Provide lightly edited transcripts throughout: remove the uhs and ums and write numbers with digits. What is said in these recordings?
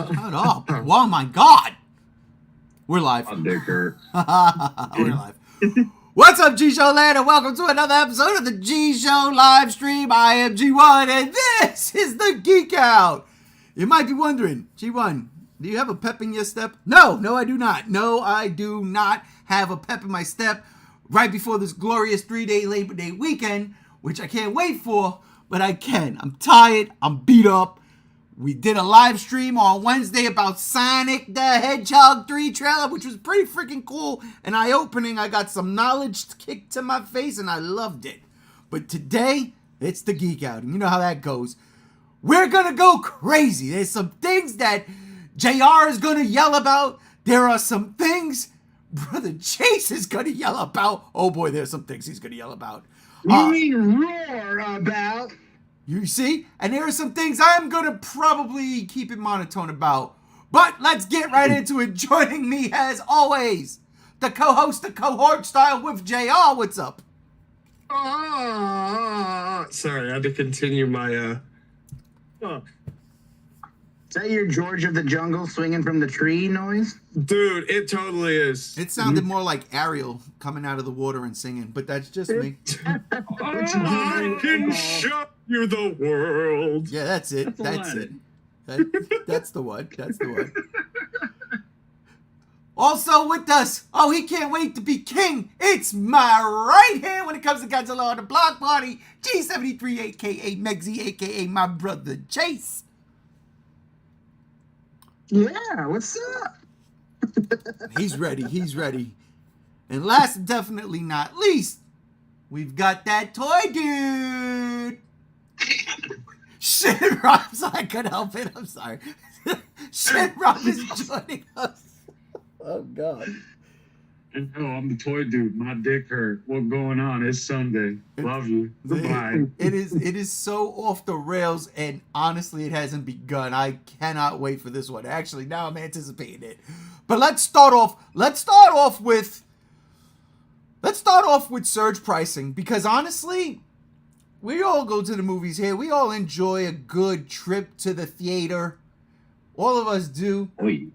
Shut up. Oh my God. We're live. I'm Dicker. We're live. What's up, G-Show Land, and welcome to another episode of the G-Show live stream. I am G1, and this is the Geek Out. You might be wondering, G1, do you have a pep in your step? No, I do not. No, I do not have a pep in my step right before this glorious 3-day Labor Day weekend, which I can't wait for, but I can. I'm tired. I'm beat up. We did a live stream on Wednesday about Sonic the Hedgehog 3 trailer, which was pretty freaking cool and eye-opening. I got some knowledge kicked to my face, and I loved it. But today, it's the Geek Out, and you know how that goes. We're going to go crazy. There's some things that JR is going to yell about. There are some things Brother Chase is going to yell about. Oh boy, there's some things he's going to yell about. You mean roar about? You see? And there are some things I'm going to probably keep it monotone about. But let's get right into it. Joining me, as always, the co-host, the cohort style with JR. What's up? Sorry, I had to continue my, Is that your George of the Jungle swinging from the tree noise? Dude, it totally is. It sounded more like Ariel coming out of the water and singing, but that's just me. I can show you the world. Yeah, that's it. That's it. That's the one. That's the one. Also with us, he can't wait to be king. It's my right hand when it comes to Godzilla on the Block Party, G73, a.k.a. Megzy, a.k.a. my brother Chase. Yeah, what's up? He's ready. And last and definitely not least, we've got that toy dude. Shit, Rob, I couldn't help it. I'm sorry. Shit, Rob is joining us. Oh, God. No, I'm the toy dude. My dick hurt. What's going on? It's Sunday. Love you. Goodbye. It is so off the rails, and honestly, it hasn't begun. I cannot wait for this one. Actually, now I'm anticipating it. But let's start off with surge pricing, because honestly, we all go to the movies here. We all enjoy a good trip to the theater. All of us do. Oy.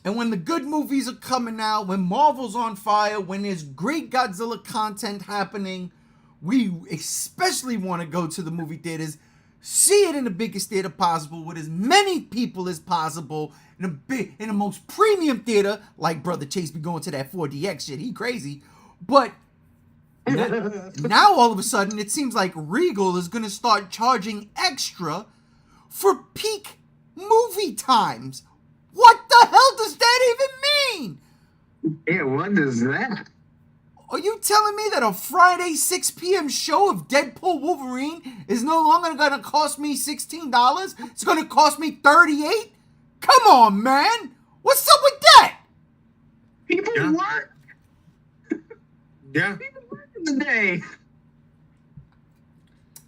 And when the good movies are coming out, when Marvel's on fire, when there's great Godzilla content happening, we especially want to go to the movie theaters, see it in the biggest theater possible with as many people as possible, in the most premium theater, like Brother Chase be going to that 4DX shit. He crazy. But now all of a sudden, it seems like Regal is going to start charging extra for peak movie times. What the hell does that even mean? Yeah, what does that? Are you telling me that a Friday 6 p.m. show of Deadpool Wolverine is no longer going to cost me $16? It's going to cost me $38? Come on, man. What's up with that? People work. Yeah. People work in the day.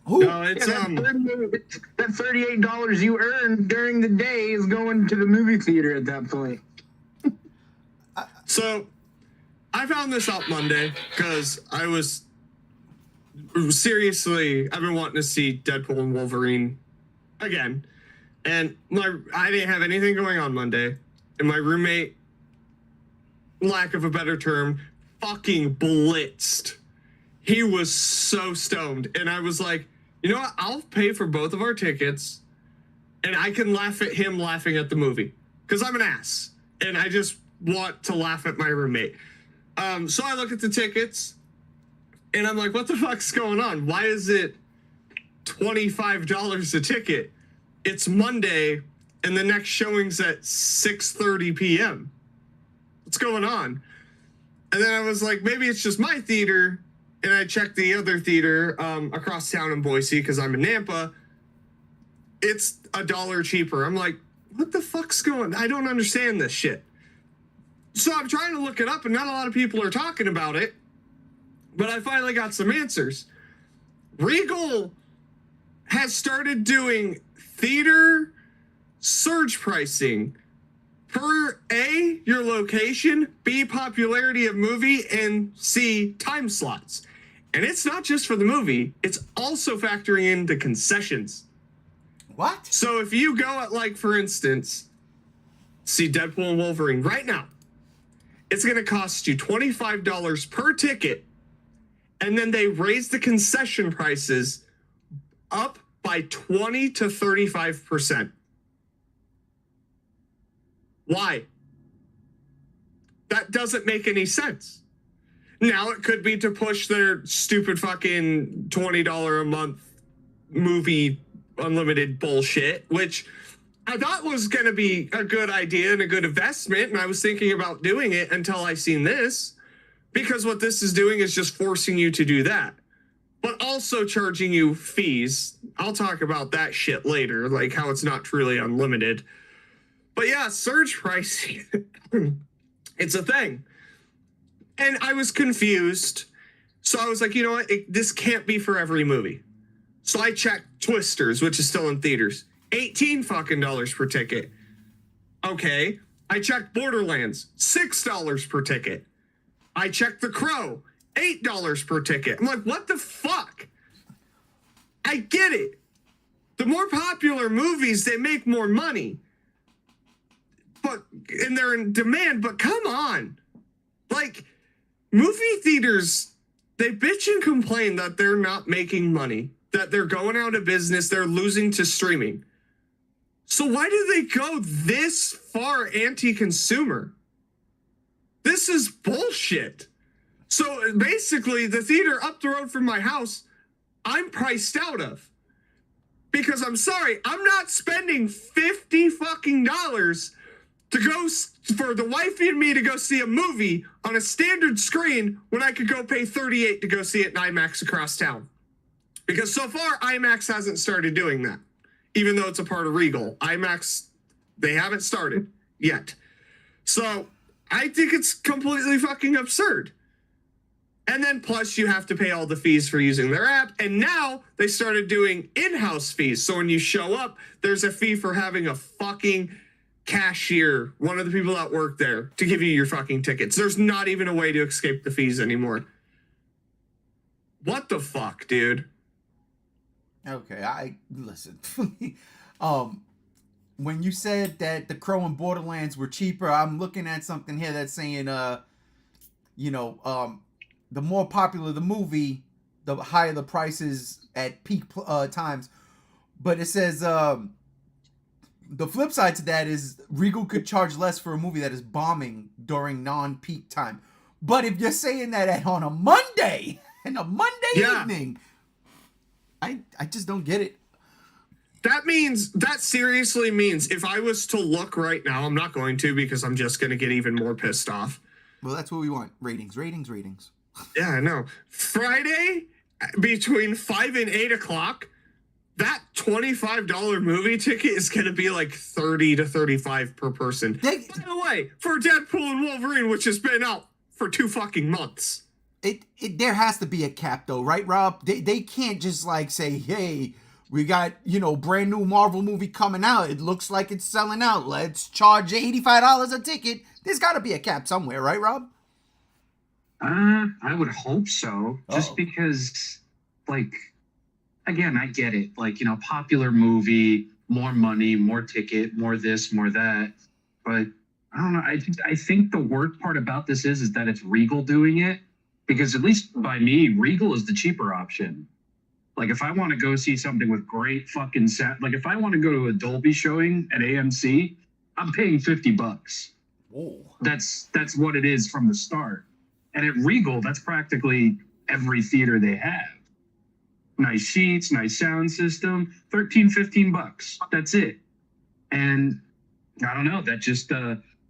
No, it's, that $38 you earn during the day is going to the movie theater at that point. So, I found this out Monday, because I've been wanting to see Deadpool and Wolverine again. And I didn't have anything going on Monday. And my roommate, lack of a better term, fucking blitzed. He was so stoned. And I was like, you know what? I'll pay for both of our tickets, and I can laugh at him laughing at the movie. Because I'm an ass. And I just want to laugh at my roommate. So I look at the tickets, and I'm like, what the fuck's going on? Why is it $25 a ticket? It's Monday, and the next showing's at 6:30 p.m. What's going on? And then I was like, maybe it's just my theater. And I checked the other theater across town in Boise, because I'm in Nampa. It's $1 cheaper. I'm like, what the fuck's going on? I don't understand this shit. So I'm trying to look it up, and not a lot of people are talking about it. But I finally got some answers. Regal has started doing theater surge pricing per A, your location, B, popularity of movie, and C, time slots. And it's not just for the movie, it's also factoring in the concessions. What? So if you go at, like, for instance, see Deadpool and Wolverine right now, it's going to cost you $25 per ticket, and then they raise the concession prices up by 20 to 35%. Why? That doesn't make any sense. Now, it could be to push their stupid fucking $20 a month movie unlimited bullshit, which I thought was going to be a good idea and a good investment, and I was thinking about doing it until I seen this, because what this is doing is just forcing you to do that, but also charging you fees. I'll talk about that shit later, like how it's not truly unlimited. But yeah, surge pricing, it's a thing. And I was confused, so I was like, you know what, this can't be for every movie. So I checked Twisters, which is still in theaters. $18 fucking dollars per ticket. Okay. I checked Borderlands, $6 per ticket. I checked The Crow, $8 per ticket. I'm like, what the fuck? I get it. The more popular movies, they make more money. And they're in demand, but come on. Like, movie theaters, they bitch and complain that they're not making money, that they're going out of business, they're losing to streaming. So why do they go this far anti-consumer? This is bullshit. So basically, the theater up the road from my house, I'm priced out of. Because I'm sorry, I'm not spending $50 fucking dollars to go for the wifey and me to go see a movie on a standard screen when I could go pay $38 to go see it in IMAX across town. Because so far, IMAX hasn't started doing that. Even though it's a part of Regal. IMAX, they haven't started yet. So I think it's completely fucking absurd. And then plus you have to pay all the fees for using their app. And now they started doing in-house fees. So when you show up, there's a fee for having a fucking cashier, one of the people that work there, to give you your fucking tickets. There's not even a way to escape the fees anymore. What the fuck, dude? Okay, listen. When you said that The Crow and Borderlands were cheaper, I'm looking at something here that's saying, the more popular the movie, the higher the prices at peak times. But it says the flip side to that is Regal could charge less for a movie that is bombing during non-peak time. But if you're saying that on a Monday, evening, I just don't get it. That seriously means if I was to look right now, I'm not going to because I'm just going to get even more pissed off. Well, that's what we want. Ratings. Yeah, I know. Friday between 5 and 8 o'clock, that $25 movie ticket is going to be like $30 to $35 per person. By the way, for Deadpool and Wolverine, which has been out for 2 fucking months. There has to be a cap though, right, Rob? They can't just like say, hey, we got, brand new Marvel movie coming out. It looks like it's selling out. Let's charge $85 a ticket. There's got to be a cap somewhere, right, Rob? I would hope so. Just because, like, again, I get it. Like, popular movie, more money, more ticket, more this, more that. But I don't know. I think the worst part about this is that it's Regal doing it. Because at least by me, Regal is the cheaper option. Like, if I want to go see something with great fucking sound, like if I want to go to a Dolby showing at AMC, I'm paying $50. Whoa. That's what it is from the start. And at Regal, that's practically every theater they have. Nice sheets, nice sound system, $15. That's it. And I don't know, that just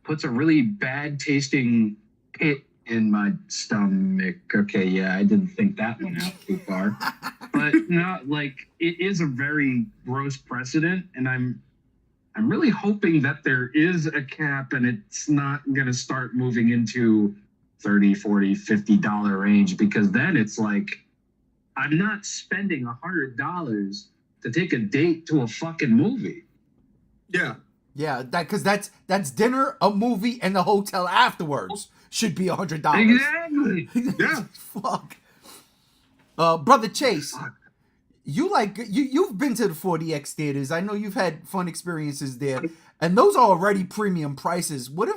puts a really bad tasting pit in my stomach. Okay, yeah, I didn't think that one out too far. But no, like, it is a very gross precedent, and I'm really hoping that there is a cap and it's not going to start moving into $30, $40, $50 range, because then it's like, I'm not spending $100 to take a date to a fucking movie. Yeah. Yeah, because that's dinner, a movie, and the hotel afterwards should be $100. Exactly. Yeah. Fuck. Brother Chase, you've been to the 4DX theaters. I know you've had fun experiences there, and those are already premium prices. What if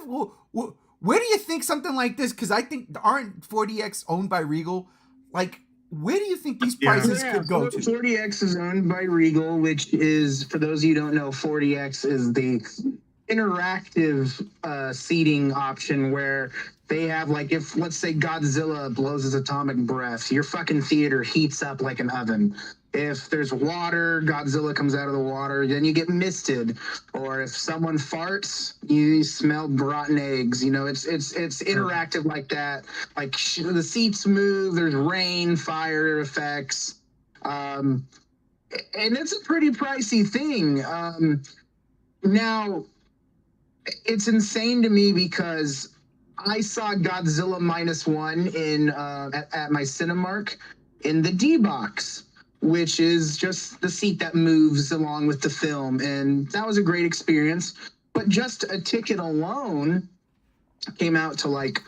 where do you think something like this? Because I think aren't 4DX owned by Regal? Like, where do you think these prices could go to? 4DX is owned by Regal, which is, for those of you who don't know, 4DX is the interactive seating option where they have, like, if, let's say, Godzilla blows his atomic breath, your fucking theater heats up like an oven. If there's water, Godzilla comes out of the water, then you get misted. Or if someone farts, you smell rotten eggs. You know, it's interactive like that. Like, the seats move, there's rain, fire effects. And it's a pretty pricey thing. Now, it's insane to me because I saw Godzilla -1 in at my Cinemark in the D box, which is just the seat that moves along with the film, and that was a great experience. But just a ticket alone came out to like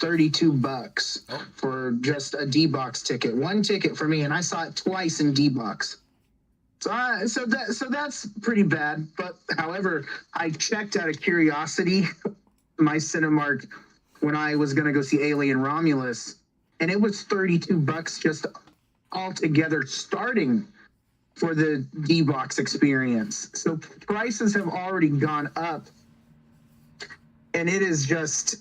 $32 for just a D box ticket. One ticket for me, and I saw it twice in D box. So that's pretty bad. But however, I checked out of curiosity my Cinemark when I was going to go see Alien Romulus, and it was $32 just altogether starting for the D-Box experience. So prices have already gone up, and it is just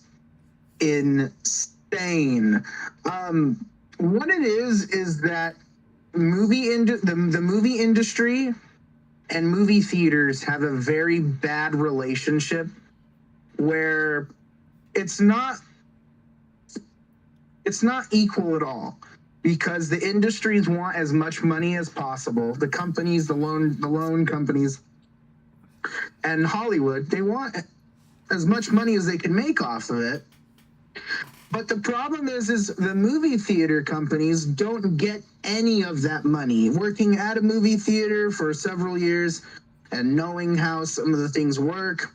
insane. What it is that the movie industry and movie theaters have a very bad relationship where it's not equal at all, because the industries want as much money as possible. The companies, the loan companies, and Hollywood, they want as much money as they can make off of it. But the problem is the movie theater companies don't get any of that money. Working at a movie theater for several years and knowing how some of the things work,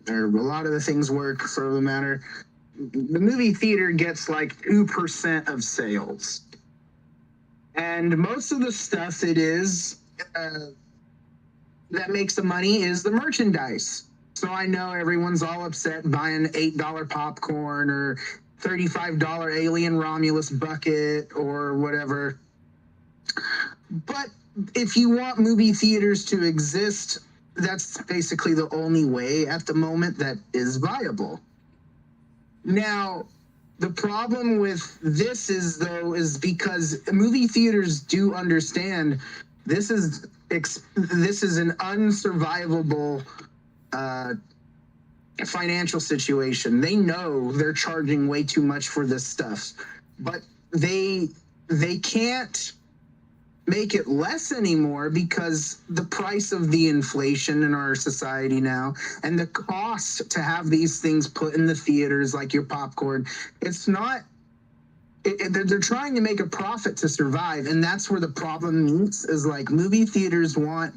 or a lot of the things work for the matter, the movie theater gets like 2% of sales. And most of the stuff that makes the money is the merchandise. So I know everyone's all upset buying $8 popcorn or $35 Alien Romulus bucket or whatever. But if you want movie theaters to exist, that's basically the only way at the moment that is viable. Now, the problem with this is because movie theaters do understand this is an unsurvivable financial situation. They know they're charging way too much for this stuff, but they can't make it less anymore because the price of the inflation in our society now and the cost to have these things put in the theaters, like your popcorn, they're trying to make a profit to survive. And that's where the problem meets, is like movie theaters want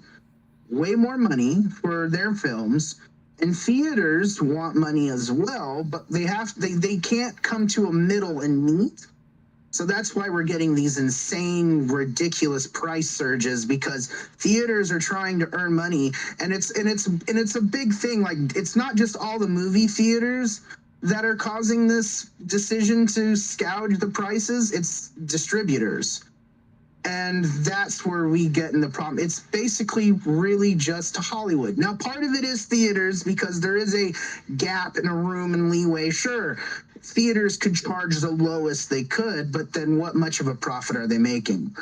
way more money for their films, and theaters want money as well, but they can't come to a middle and meet. So that's why we're getting these insane, ridiculous price surges, because theaters are trying to earn money, and it's a big thing. Like, it's not just all the movie theaters that are causing this decision to gouge the prices, it's distributors. And that's where we get in the problem. It's basically really just Hollywood. Now, part of it is theaters, because there is a gap in a room and leeway. Sure, theaters could charge the lowest they could, but then what much of a profit are they making?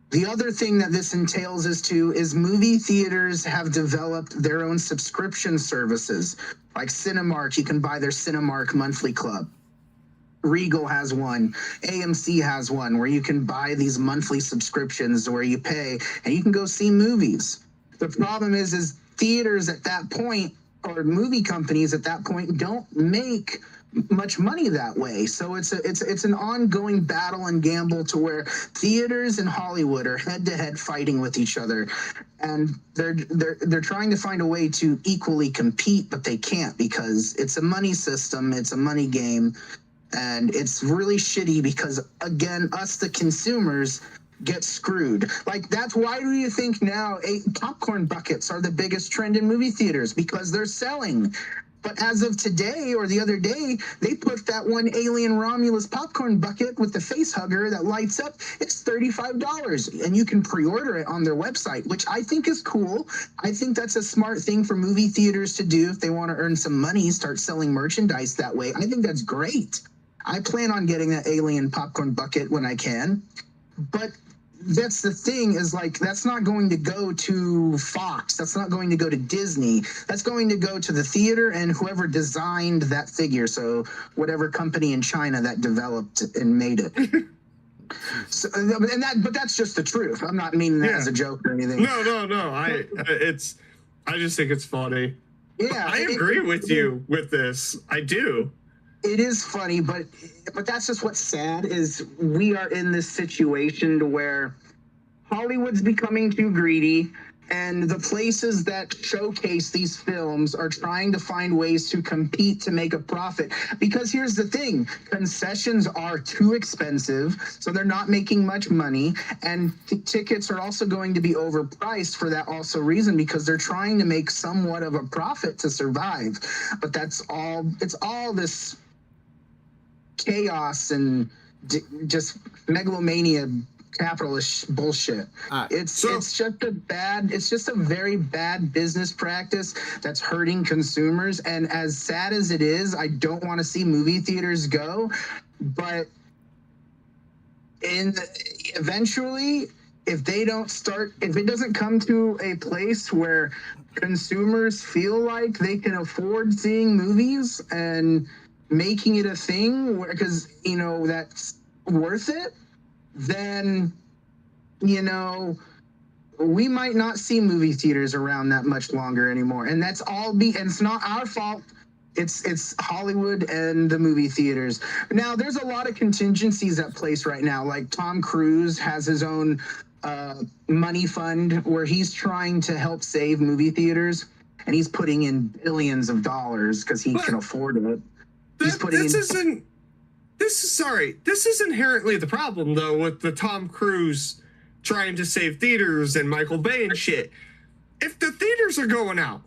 The other thing that this entails is movie theaters have developed their own subscription services. Like Cinemark, you can buy their Cinemark monthly club. Regal has one. AMC has one where you can buy these monthly subscriptions where you pay and you can go see movies. The problem is theaters at that point, or movie companies at that point, don't make much money that way. So it's an ongoing battle and gamble to where theaters and Hollywood are head to head fighting with each other, and they're trying to find a way to equally compete, but they can't, because it's a money system, it's a money game. And it's really shitty because, again, us, the consumers, get screwed. Like, that's why do you think now popcorn buckets are the biggest trend in movie theaters? Because they're selling. But as of today or the other day, they put that one Alien Romulus popcorn bucket with the face hugger that lights up. It's $35, and you can pre-order it on their website, which I think is cool. I think that's a smart thing for movie theaters to do if they want to earn some money, start selling merchandise that way. I think that's great. I plan on getting that Alien popcorn bucket when I can. But that's the thing, is like, that's not going to go to Fox. That's not going to go to Disney. That's going to go to the theater and whoever designed that figure. So whatever company in China that developed and made it. So, but that's just the truth. I'm not meaning that as a joke or anything. No. I just think it's funny. Yeah, I agree with you with this. I do. It is funny, but that's just what's sad, is we are in this situation to where Hollywood's becoming too greedy, and the places that showcase these films are trying to find ways to compete to make a profit. Because here's the thing, concessions are too expensive, so they're not making much money, and tickets are also going to be overpriced for that also reason, because they're trying to make somewhat of a profit to survive. But it's all this chaos and just megalomania capitalist bullshit. It's just a very bad business practice that's hurting consumers. And as sad as it is, I don't want to see movie theaters go, but eventually, if it doesn't come to a place where consumers feel like they can afford seeing movies and making it a thing, because that's worth it, then we might not see movie theaters around that much longer anymore. And and it's not our fault. It's Hollywood and the movie theaters. Now, there's a lot of contingencies at place right now. Like Tom Cruise has his own money fund where he's trying to help save movie theaters, and he's putting in billions of dollars because he can afford it. This is inherently the problem, though, with the Tom Cruise trying to save theaters and Michael Bay and shit. If the theaters are going out,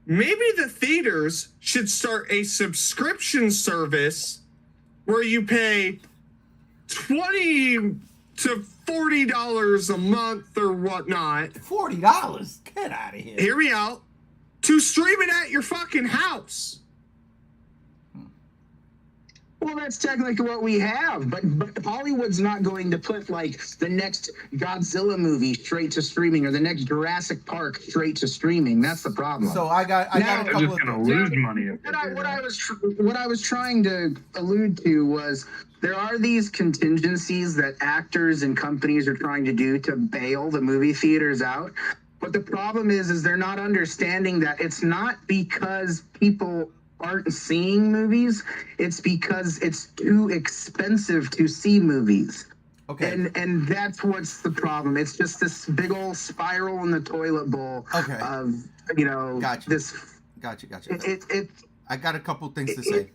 maybe the theaters should start a subscription service where you pay $20 to $40 a month or whatnot. $40? Get out of here. Hear me out. To stream it at your fucking house. Well, that's technically what we have, but Hollywood's not going to put like the next Godzilla movie straight to streaming or the next Jurassic Park straight to streaming. That's the problem. So I got a couple they're just going to lose money. What I was trying to allude to was there are these contingencies that actors and companies are trying to do to bail the movie theaters out. But the problem is they're not understanding that it's not because people aren't seeing movies, it's because it's too expensive to see movies. Okay. And that's what's the problem. It's just this big old spiral in the toilet bowl of Gotcha. this. Gotcha. It I got a couple things to say.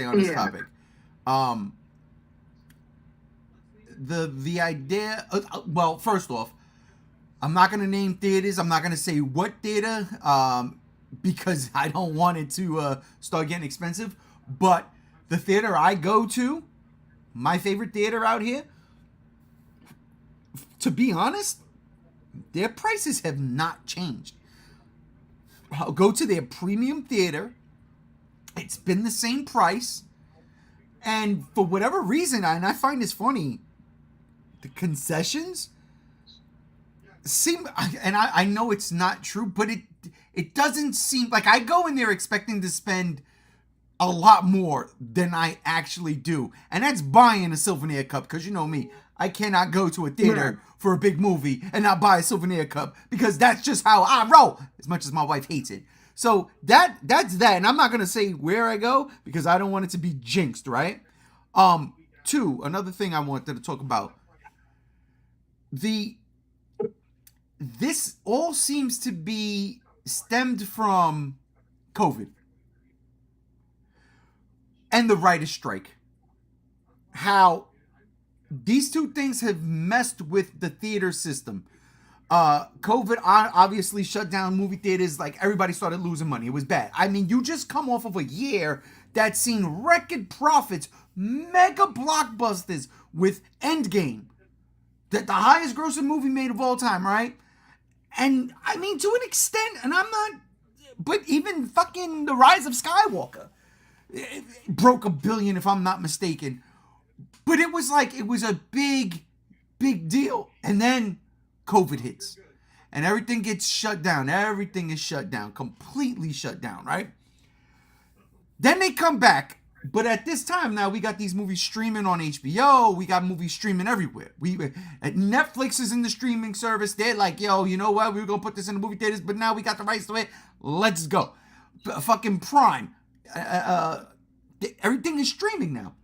On this topic. The idea. Well, first off, I'm not gonna name theaters. I'm not gonna say what theater. Because I don't want it to start getting expensive. But the theater I go to, my favorite theater out here, to be honest, their prices have not changed. I'll go to their premium theater. It's been the same price. And for whatever reason, and I find this funny, the concessions seem, and I know it's not true, but it doesn't seem like I go in there expecting to spend a lot more than I actually do. And that's buying a souvenir cup, because you know me, I cannot go to a theater for a big movie and not buy a souvenir cup, because that's just how I roll, as much as my wife hates it. So that's that. And I'm not going to say where I go because I don't want it to be jinxed, right? Two, another thing I wanted to talk about. This all seems to be stemmed from COVID and the writer's strike. How these two things have messed with the theater system. COVID obviously shut down movie theaters. Like, everybody started losing money. It was bad. I mean, you just come off of a year that's seen record profits, mega blockbusters with Endgame, the highest grossing movie made of all time, right? And I mean, to an extent, and I'm not, but even fucking The Rise of Skywalker it broke $1 billion, if I'm not mistaken. But it was like, it was a big deal. And then COVID hits and everything gets shut down. Everything is shut down, completely shut down, right? Then they come back. But at this time now, we got these movies streaming on HBO. We got movies streaming everywhere. Netflix is in the streaming service. They're like, yo, you know what? We were going to put this in the movie theaters, but now we got the rights to it. Let's go. Fucking Prime. Everything is streaming now.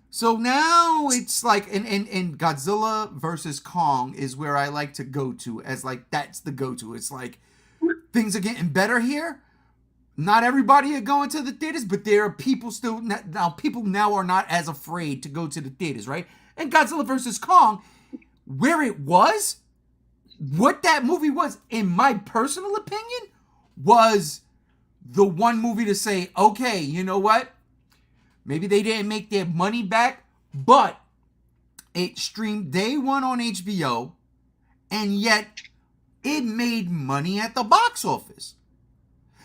So now it's like, and Godzilla versus Kong is where I like to go to as like, that's the go-to. It's like, things are getting better here. Not everybody are going to the theaters, but there are people still, now people now are not as afraid to go to the theaters, right? And Godzilla versus Kong, where it was, what that movie was, in my personal opinion, was the one movie to say, okay, you know what? Maybe they didn't make their money back, but it streamed day one on HBO, and yet it made money at the box office.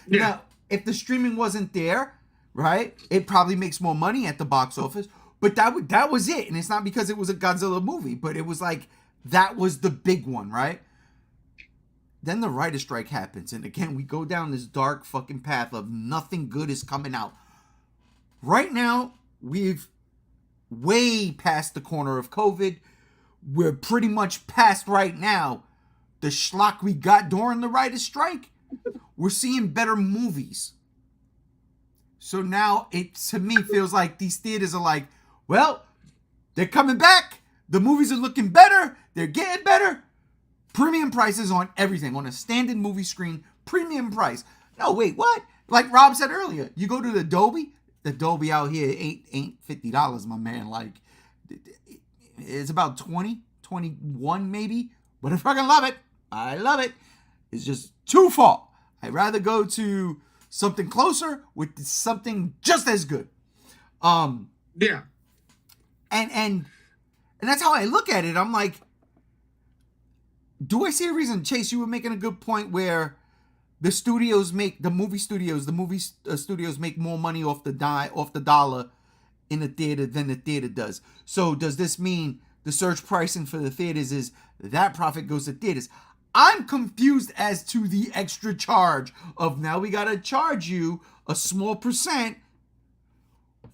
Yeah. Now, if the streaming wasn't there, right, it probably makes more money at the box office, but that was it. And it's not because it was a Godzilla movie, but it was like, that was the big one, right? Then the writer's strike happens, and again, we go down this dark fucking path of nothing good is coming out. Right now, we've way past the corner of COVID. We're pretty much past right now the schlock we got during the writer's strike. We're seeing better movies. So now it, to me, feels like these theaters are like, well, they're coming back. The movies are looking better. They're getting better. Premium prices on everything. On a standard movie screen, premium price. No, wait, what? Like Rob said earlier, you go to the Dolby out here ain't $50, my man. Like, it's about 20, 21 maybe. But I fucking love it. I love it. It's just too far. I'd rather go to something closer with something just as good. Yeah. And that's how I look at it. I'm like, do I see a reason? Chase, you were making a good point where the movie studios make more money off the dollar in the theater than the theater does. So does this mean the surge pricing for the theaters is that profit goes to theaters? I'm confused as to the extra charge of, now we got to charge you a small percent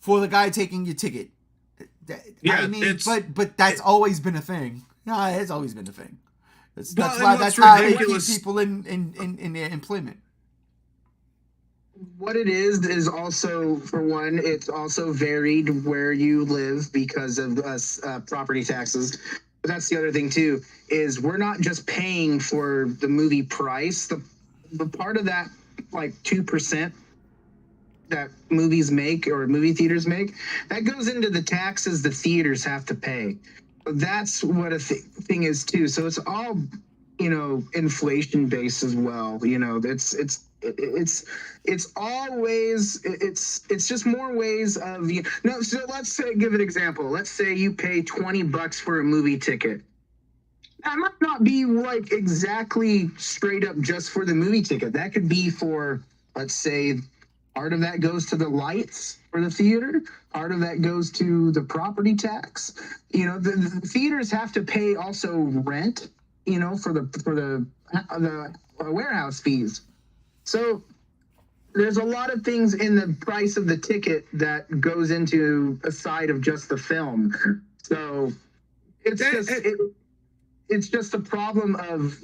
for the guy taking your ticket. Yeah, I mean, but that's always been a thing. No, it's always been a thing. That's how they keep people in their employment. What it is also, for one, it's also varied where you live because of property taxes. But that's the other thing too, is we're not just paying for the movie price. The part of that, like 2% that movies make or movie theaters make, that goes into the taxes the theaters have to pay. That's what a thing is too. So it's all, inflation based as well. It's always, it's just more ways of, so let's say, give an example. Let's say you pay $20 for a movie ticket. That might not be like exactly straight up just for the movie ticket. That could be for, let's say, part of that goes to the lights for the theater. Part of that goes to the property tax. The theaters have to pay also rent, for the warehouse fees. So there's a lot of things in the price of the ticket that goes into a side of just the film. So it's just a problem of,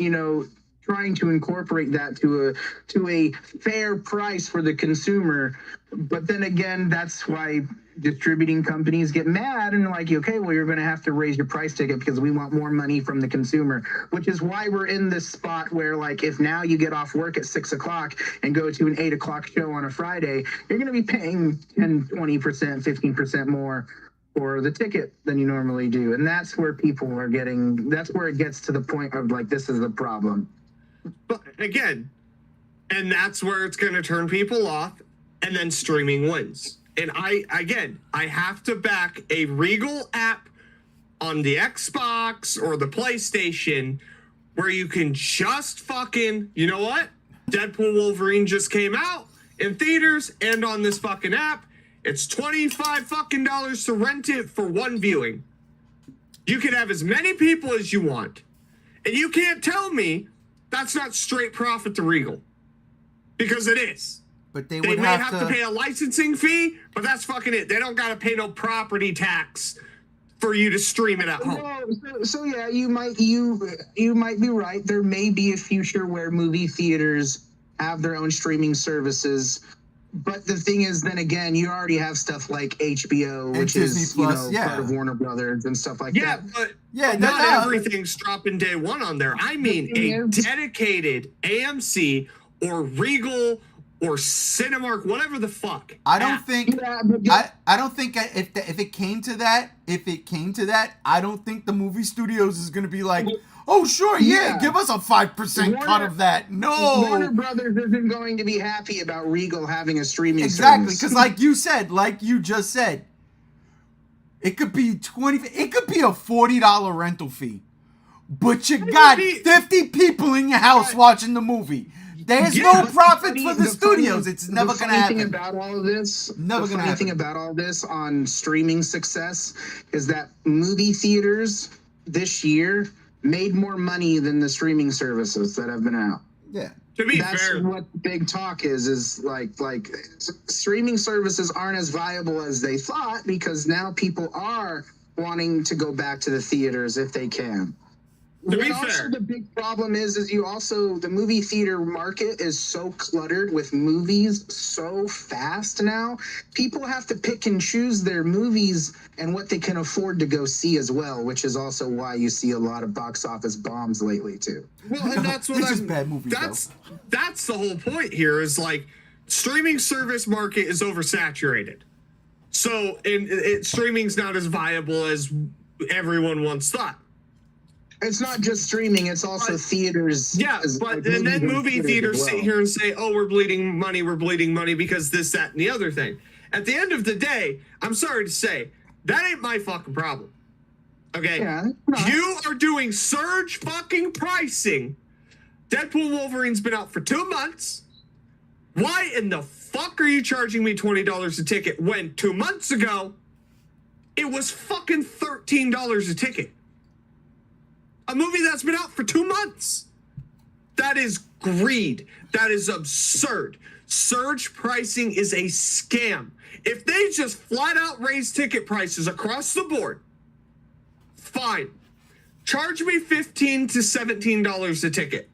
trying to incorporate that to a fair price for the consumer. But then again, that's why distributing companies get mad and like, okay, well, you're going to have to raise your price ticket because we want more money from the consumer, which is why we're in this spot where, like, if now you get off work at 6 o'clock and go to an 8 o'clock show on a Friday, you're going to be paying 10, 20%, 15% more for the ticket than you normally do. And that's where people are getting, that's where it gets to the point of like, this is the problem. But again, and that's where it's going to turn people off, and then streaming wins. And I have to back a Regal app on the Xbox or the PlayStation where you can just fucking, you know what? Deadpool Wolverine just came out in theaters and on this fucking app. It's $25 fucking dollars to rent it for one viewing. You can have as many people as you want. And you can't tell me that's not straight profit to Regal. Because it is. But they They would may have have to pay a licensing fee, but that's fucking it. They don't got to pay no property tax for you to stream it at home. So yeah, you might be right. There may be a future where movie theaters have their own streaming services. But the thing is, then again, you already have stuff like HBO, which Disney is Plus, part of Warner Brothers and stuff like that. But Yeah, not everything's dropping day one on there. I mean, a dedicated AMC or Regal or Cinemark, whatever the fuck. I don't think. Yeah, but I don't think if it came to that, I don't think the movie studios is gonna be like, oh sure, yeah, give us a 5% cut of that. No, Warner Brothers isn't going to be happy about Regal having a streaming exactly, service. because like you just said, it could be it could be a $40 rental fee, but you got 50 people in your house watching the movie. There's no profit for the studios. It's never going to happen. The funny thing about all of this, Never going to happen. The funny thing about all this on streaming success is that movie theaters this year made more money than the streaming services that have been out. Yeah. To be That's fair, what the big talk is like streaming services aren't as viable as they thought because now people are wanting to go back to the theaters if they can. To be Also, fair, the big problem is the movie theater market is so cluttered with movies so fast now. People have to pick and choose their movies and what they can afford to go see as well, which is also why you see a lot of box office bombs lately too. well, and that's what It's just bad movies, that's the whole point here is like streaming service market is oversaturated. So streaming's not as viable as everyone once thought. It's not just streaming; it's also theaters. Yeah, but and then movie theaters sit here and say, "Oh, we're bleeding money because this, that, and the other thing." At the end of the day, I'm sorry to say, that ain't my fucking problem. Okay, you are doing surge fucking pricing. Deadpool Wolverine's been out for 2 months. Why in the fuck are you charging me $20 a ticket when 2 months ago it was fucking $13 a ticket? A movie that's been out for 2 months. That is greed. That is absurd. Surge pricing is a scam. If they just flat out raise ticket prices across the board, fine. Charge me $15 to $17 a ticket.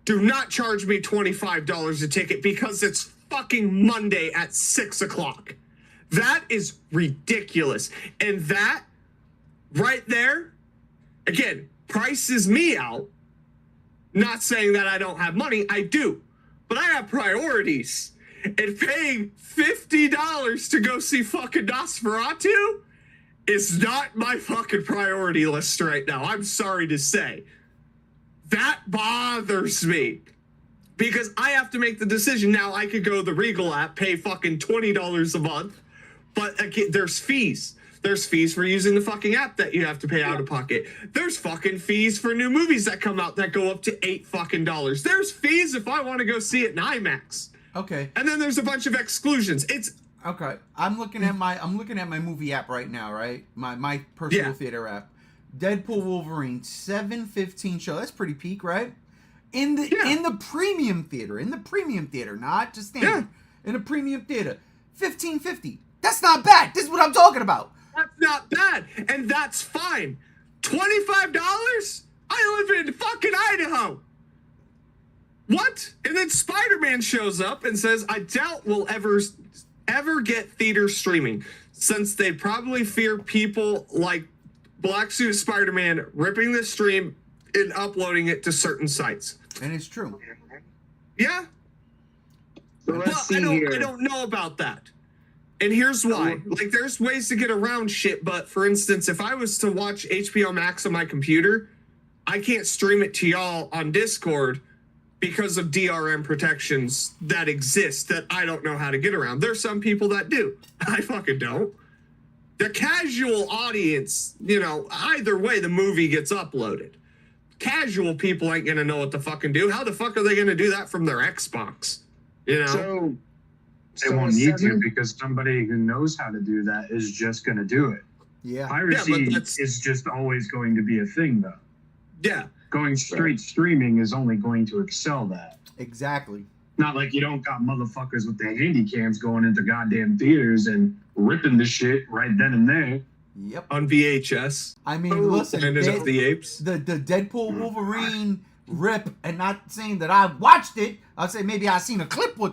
Do not charge me $25 a ticket because it's fucking Monday at 6 o'clock. That is ridiculous. And that right there, again, prices me out. Not saying that I don't have money. I do. But I have priorities. And paying $50 to go see fucking Nosferatu is not my fucking priority list right now. I'm sorry to say. That bothers me. Because I have to make the decision. Now, I could go to the Regal app, pay fucking $20 a month. But again, there's fees. There's fees for using the fucking app that you have to pay out of pocket. There's fucking fees for new movies that come out that go up to $8 fucking dollars. There's fees if I want to go see it in IMAX. Okay. And then there's a bunch of exclusions. It's okay. I'm looking at my movie app right now, right? My personal theater app. Deadpool Wolverine 7:15 show. That's pretty peak, right? In the premium theater, not just standard. Yeah. In the premium theater, 15.50. That's not bad. This is what I'm talking about. That's not bad, and that's fine. $25? I live in fucking Idaho. What? And then Spider-Man shows up and says, I doubt we'll ever get theater streaming, since they probably fear people like Black Suit Spider-Man ripping the stream and uploading it to certain sites. And it's true. Yeah. So I don't know about that. And here's why. Like, there's ways to get around shit, but for instance, if I was to watch HBO Max on my computer, I can't stream it to y'all on Discord because of DRM protections that exist that I don't know how to get around. There's some people that do. I fucking don't. The casual audience, you know, either way the movie gets uploaded. Casual people ain't gonna know what to fucking do. How the fuck are they gonna do that from their Xbox? You know? They won't need to because somebody who knows how to do that is just going to do it. Yeah. Piracy is just always going to be a thing, though. Yeah. Going straight streaming is only going to excel that. Exactly. Not like you don't got motherfuckers with their handy cams going into goddamn theaters and ripping the shit right then and there. Yep. On VHS. I mean, listen, Planet of the Apes. The Deadpool Wolverine rip, and not saying that I watched it. I'll say maybe I seen a clip or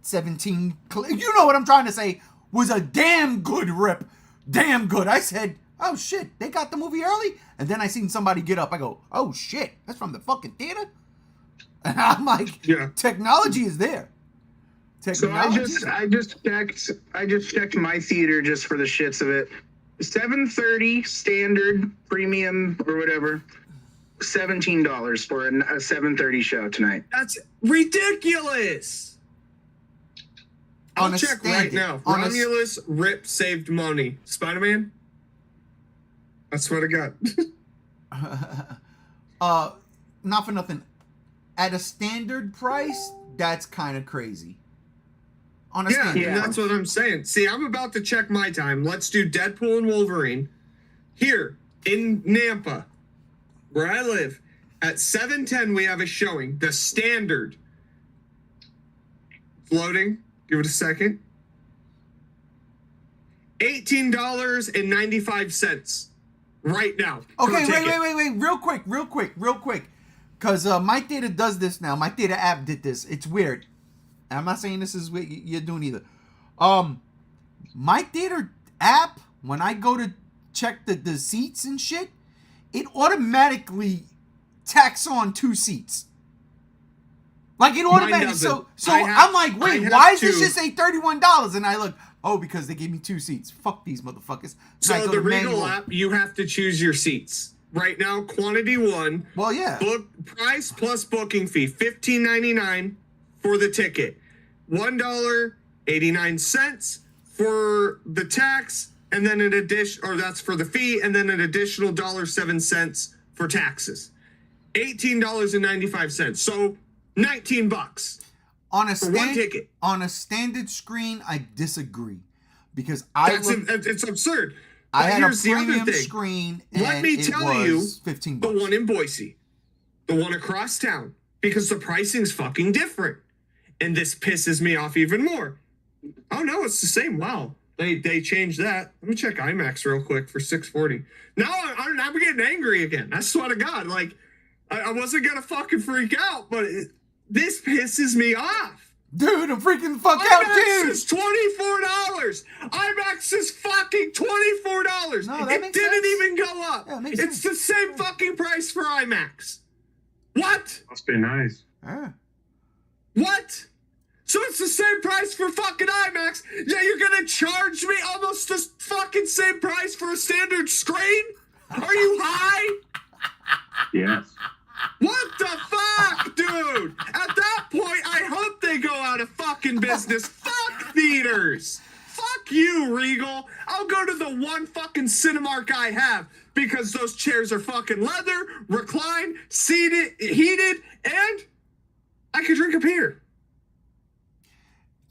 17 you know what I'm trying to say, was a damn good rip. Damn good. I said, oh shit, they got the movie early? And then I seen somebody get up. I go, oh shit, that's from the fucking theater? And I'm like, yeah, technology is there. Technology. So I just checked my theater just for the shits of it. 7:30 standard premium or whatever. $17 for a 7:30 show tonight. That's ridiculous. I'll check right now. Romulus rip saved money. Spider-Man? I swear to God. Not for nothing. At a standard price, that's kind of crazy. On a standard price. That's what I'm saying. See, I'm about to check my time. Let's do Deadpool and Wolverine. Here, in Nampa, where I live, at 7:10 we have a showing. The standard. Loading. Give it a second. $18.95 right now. Okay, wait. Real quick. Because my theater does this now. My theater app did this. It's weird. I'm not saying this is what you're doing either. My theater app, when I go to check the seats and shit, it automatically tacks on 2 seats. Like it automatically. So I'm like, wait, why does this just say $31? And I look, oh, because they gave me 2 seats. Fuck these motherfuckers. So the Regal app, you have to choose your seats. Right now, quantity 1. Well, yeah. Price plus booking fee, $15.99 for the ticket. $1.89 for the tax, and then an addition, or that's for the fee, and then an additional $1.07 for taxes. $18.95. So $19 on a for one ticket. On a standard screen, I disagree because it's absurd. I had a premium screen. And let me tell you, $15. The one in Boise, the one across town, because the pricing's fucking different, and this pisses me off even more. Oh no, it's the same. Wow, they changed that. Let me check IMAX real quick for $6.40. Now I'm getting angry again. I swear to God, like I wasn't gonna fucking freak out, but this pisses me off. Dude, I'm freaking the fuck out, dude. IMAX is $24. IMAX is fucking $24. No, it didn't even go up. Yeah, it's the same fucking price for IMAX. What? Must be nice. What? So it's the same price for fucking IMAX? Yeah, you're gonna charge me almost the fucking same price for a standard screen? Are you high? Yes. What the fuck, dude? At that point, I hope they go out of fucking business. Fuck theaters. Fuck you, Regal. I'll go to the one fucking Cinemark I have because those chairs are fucking leather, reclined, seated, heated, and I could drink a beer.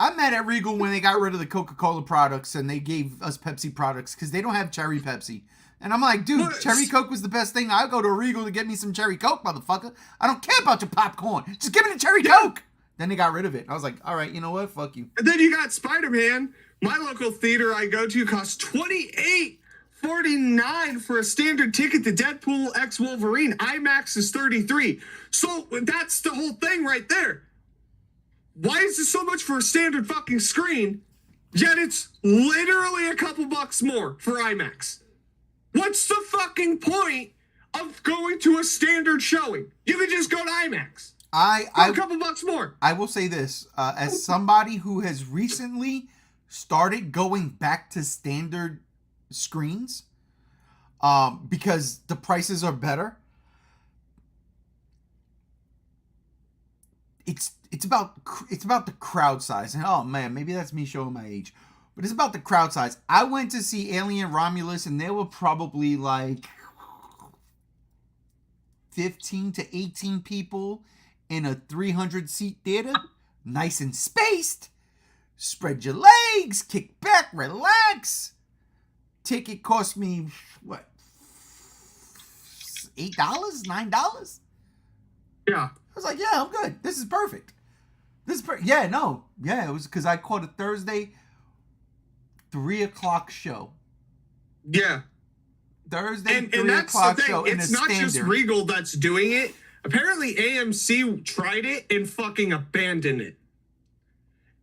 I'm mad at Regal when they got rid of the Coca-Cola products and they gave us Pepsi products because they don't have cherry Pepsi. And I'm like, dude, cherry Coke was the best thing. I'll go to a Regal to get me some cherry Coke, motherfucker. I don't care about your popcorn. Just give me the cherry Coke. Then they got rid of it. I was like, all right, you know what? Fuck you. And then you got Spider-Man. My local theater I go to costs $28.49 for a standard ticket to Deadpool x Wolverine. IMAX is $33. So that's the whole thing right there. Why is this so much for a standard fucking screen, yet it's literally a couple bucks more for IMAX? What's the fucking point of going to a standard showing? You could just go to IMAX. For a couple bucks more. I will say this, as somebody who has recently started going back to standard screens because the prices are better. It's about the crowd size. And oh man, maybe that's me showing my age. But it's about the crowd size. I went to see Alien Romulus and there were probably like 15 to 18 people in a 300 seat theater. Nice and spaced. Spread your legs, kick back, relax. Ticket cost me what? $8? $9? Yeah. I was like, yeah, I'm good. This is perfect. Yeah, no. Yeah, it was because I caught a Thursday 3:00 show. Yeah. Thursday And 3 that's o'clock the thing. show in It's a not standard. just Regal that's doing it. Apparently AMC tried it and fucking abandoned it.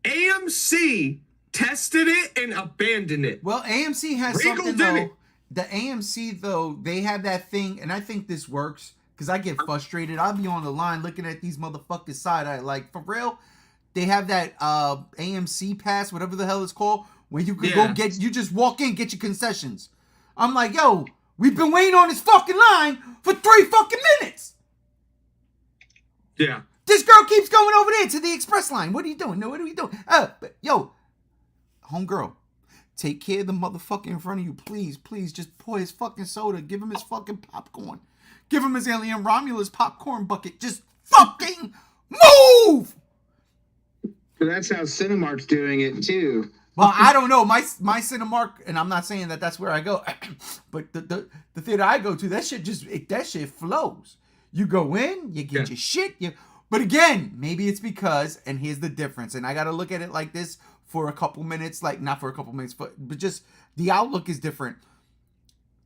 AMC tested it and abandoned it. Well, AMC has Regal something did though. it. The AMC though, they have that thing, and I think this works because I get frustrated. I'll be on the line looking at these motherfuckers side eye, like for real. They have that AMC pass, whatever the hell it's called, where you can go get. You just walk in, get your concessions. I'm like, yo, we've been waiting on this fucking line for 3 fucking minutes. Yeah. This girl keeps going over there to the express line. What are you doing? No, what are we doing? But, yo, homegirl, take care of the motherfucker in front of you. Please, please, just pour his fucking soda. Give him his fucking popcorn. Give him his Alien Romulus popcorn bucket. Just fucking move! So that's how Cinemark's doing it too. Well, I don't know. My Cinemark, and I'm not saying that that's where I go, but the theater I go to, that shit flows. You go in, you get your shit, but again, maybe it's because, and here's the difference, and I got to look at it like this for a couple minutes, like not for a couple minutes, but just the outlook is different.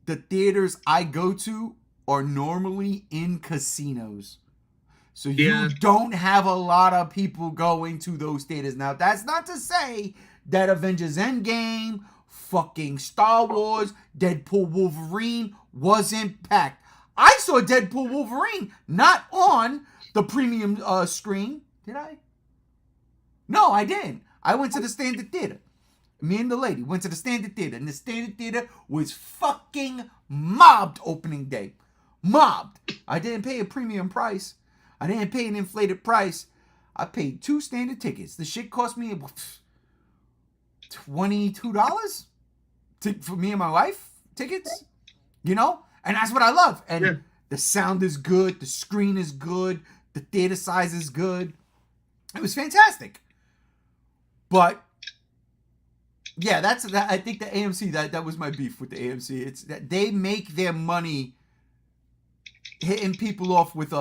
The theaters I go to are normally in casinos. So you don't have a lot of people going to those theaters. Now, that's not to say that Avengers Endgame, fucking Star Wars, Deadpool Wolverine wasn't packed. I saw Deadpool Wolverine not on the premium screen. Did I? No, I didn't. I went to the standard theater. Me and the lady went to the standard theater, and the standard theater was fucking mobbed opening day. Mobbed. I didn't pay a premium price. I didn't pay an inflated price. I paid 2 standard tickets. The shit cost me $22 for me and my wife tickets. You know? And that's what I love. And the sound is good. The screen is good. The theater size is good. It was fantastic. But yeah, I think the AMC, that was my beef with the AMC. It's that they make their money hitting people off with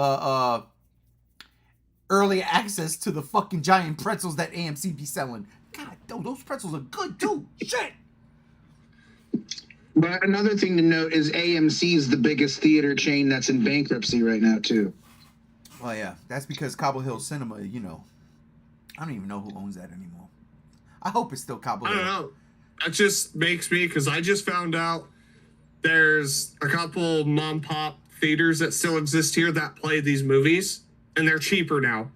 early access to the fucking giant pretzels that AMC be selling. God, those pretzels are good too. Shit. But another thing to note is AMC is the biggest theater chain that's in bankruptcy right now too. Oh yeah, that's because Cobble Hill Cinema, I don't even know who owns that anymore. I hope it's still Cobble Hill. I don't know. That just makes me, because I just found out there's a couple mom pop theaters that still exist here that play these movies, and they're cheaper now.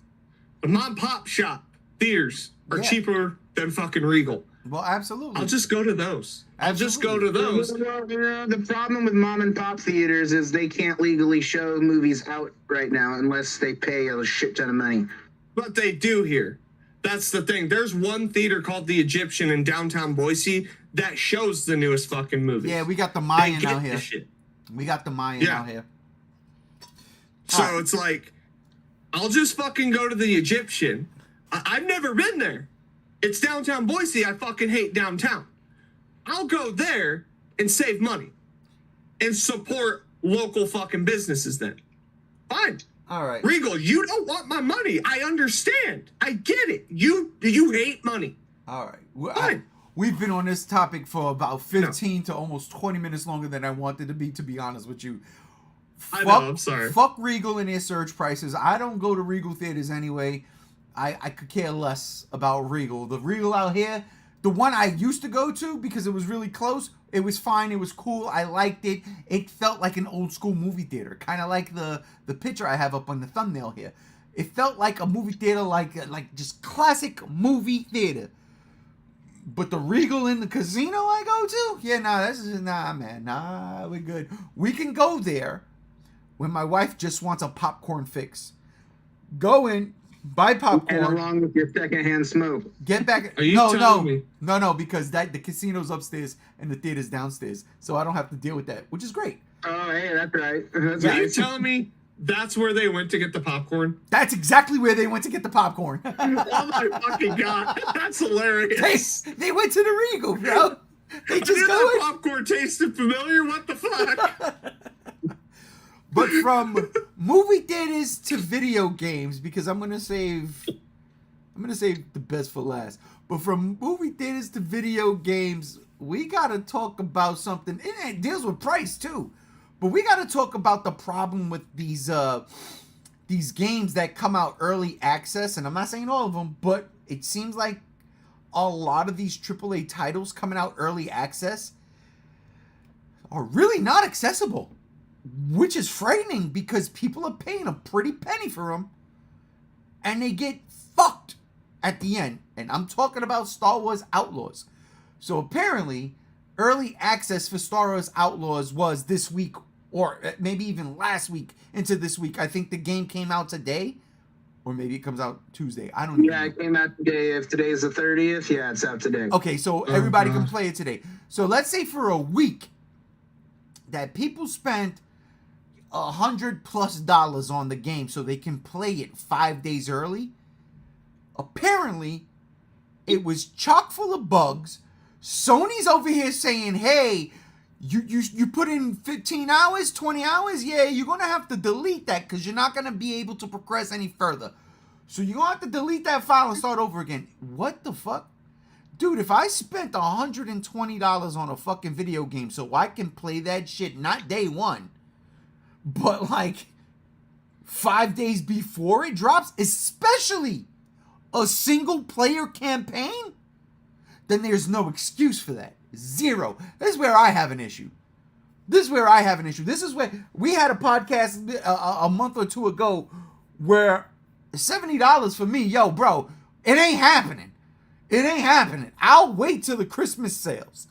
The mom pop shop theaters are cheaper than fucking Regal. Well, absolutely. I'll just go to those. The problem with mom and pop theaters is they can't legally show movies out right now unless they pay a shit ton of money. But they do here. That's the thing. There's one theater called The Egyptian in downtown Boise that shows the newest fucking movies. Yeah, we got the Mayan out here. Shit. We got the Mayan out here. So it's like, I'll just fucking go to The Egyptian. I've never been there. It's downtown Boise. I fucking hate downtown. I'll go there and save money and support local fucking businesses then. Fine. All right. Regal, you don't want my money. I understand. I get it. You hate money. All right. Fine. We've been on this topic for about 15 to almost 20 minutes longer than I wanted to be honest with you. I know, I'm sorry. Fuck Regal and their surge prices. I don't go to Regal theaters anyway. I could care less about Regal. The Regal out here, the one I used to go to because it was really close, it was fine. It was cool. I liked it. It felt like an old school movie theater, kind of like the picture I have up on the thumbnail here. It felt like a movie theater, like just classic movie theater. But the Regal in the casino I go to, yeah, nah, man, we're good. We can go there when my wife just wants a popcorn fix. Go in, buy popcorn, And along with your secondhand smoke. get back. Are you telling me? No, because the casino's upstairs and the theater's downstairs, so I don't have to deal with that, which is great. Oh, hey, that's right. That's Are you right. telling me that's where they went to get the popcorn? That's exactly where they went to get the popcorn. Oh my fucking god, that's hilarious. They went to the Regal, bro. They I just knew go that in. popcorn tasted familiar. What the fuck? But from movie theaters to video games, because I'm gonna save the best for last. But from movie theaters to video games, we gotta talk about something. It deals with price too, but we gotta talk about the problem with these games that come out early access. And I'm not saying all of them, but it seems like a lot of these AAA titles coming out early access are really not accessible. Which is frightening because people are paying a pretty penny for them and they get fucked at the end. And I'm talking about Star Wars Outlaws. So apparently, early access for Star Wars Outlaws was this week or maybe even last week into this week. I think the game came out today or maybe it comes out Tuesday. I don't know. Yeah, it came out today. If today's the 30th, yeah, it's out today. Okay, so everybody can play it today. So let's say for a week that people spent $100+ on the game so they can play it 5 days early. Apparently, it was chock full of bugs. Sony's over here saying, hey, you put in 15 hours, 20 hours? Yeah, you're going to have to delete that because you're not going to be able to progress any further. So you're going to have to delete that file and start over again. What the fuck? Dude, if I spent $120 on a fucking video game so I can play that shit, not day one, but like 5 days before it drops, especially a single player campaign, then there's no excuse for that. Zero. This is where I have an issue. This is where we had a podcast a month or two ago where $70 for me, yo, bro, it ain't happening. I'll wait till the Christmas sales.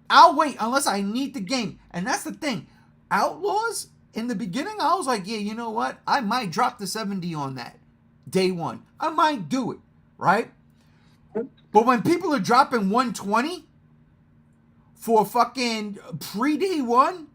I'll wait unless I need the game. And that's the thing. Outlaws, in the beginning, I was like, yeah, you know what? I might drop the 70 on that day one. I might do it, right? But when people are dropping 120 for fucking pre-day one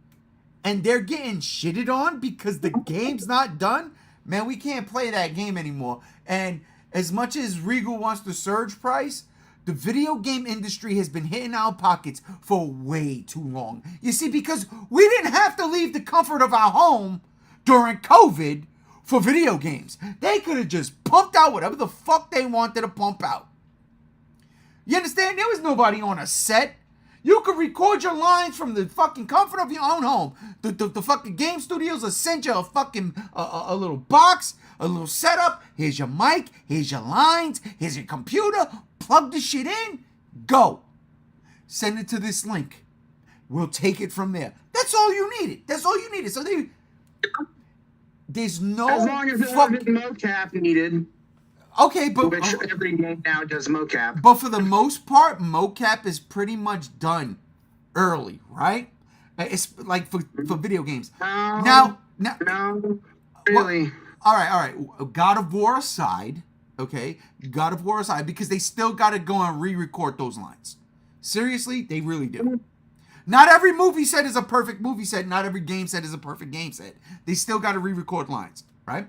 and they're getting shitted on because the game's not done, man, we can't play that game anymore. And as much as Regal wants to surge price, the video game industry has been hitting our pockets for way too long. You see, because we didn't have to leave the comfort of our home during COVID for video games. They could have just pumped out whatever the fuck they wanted to pump out. You understand? There was nobody on a set. You could record your lines from the fucking comfort of your own home. The fucking game studios will send you a fucking a little box, a little setup. Here's your mic. Here's your lines. Here's your computer. Plug the shit in. Go. Send it to this link. We'll take it from there. That's all you needed. So there's no. As long as it wasn't mocap needed. Okay, but which every game now does mocap. But for the most part, mocap is pretty much done early, right? It's like for video games. No, really. Well, all right. God of War aside, okay? God of War aside, because they still got to go and re-record those lines. Seriously, they really do. Not every movie set is a perfect movie set. Not every game set is a perfect game set. They still got to re-record lines, right?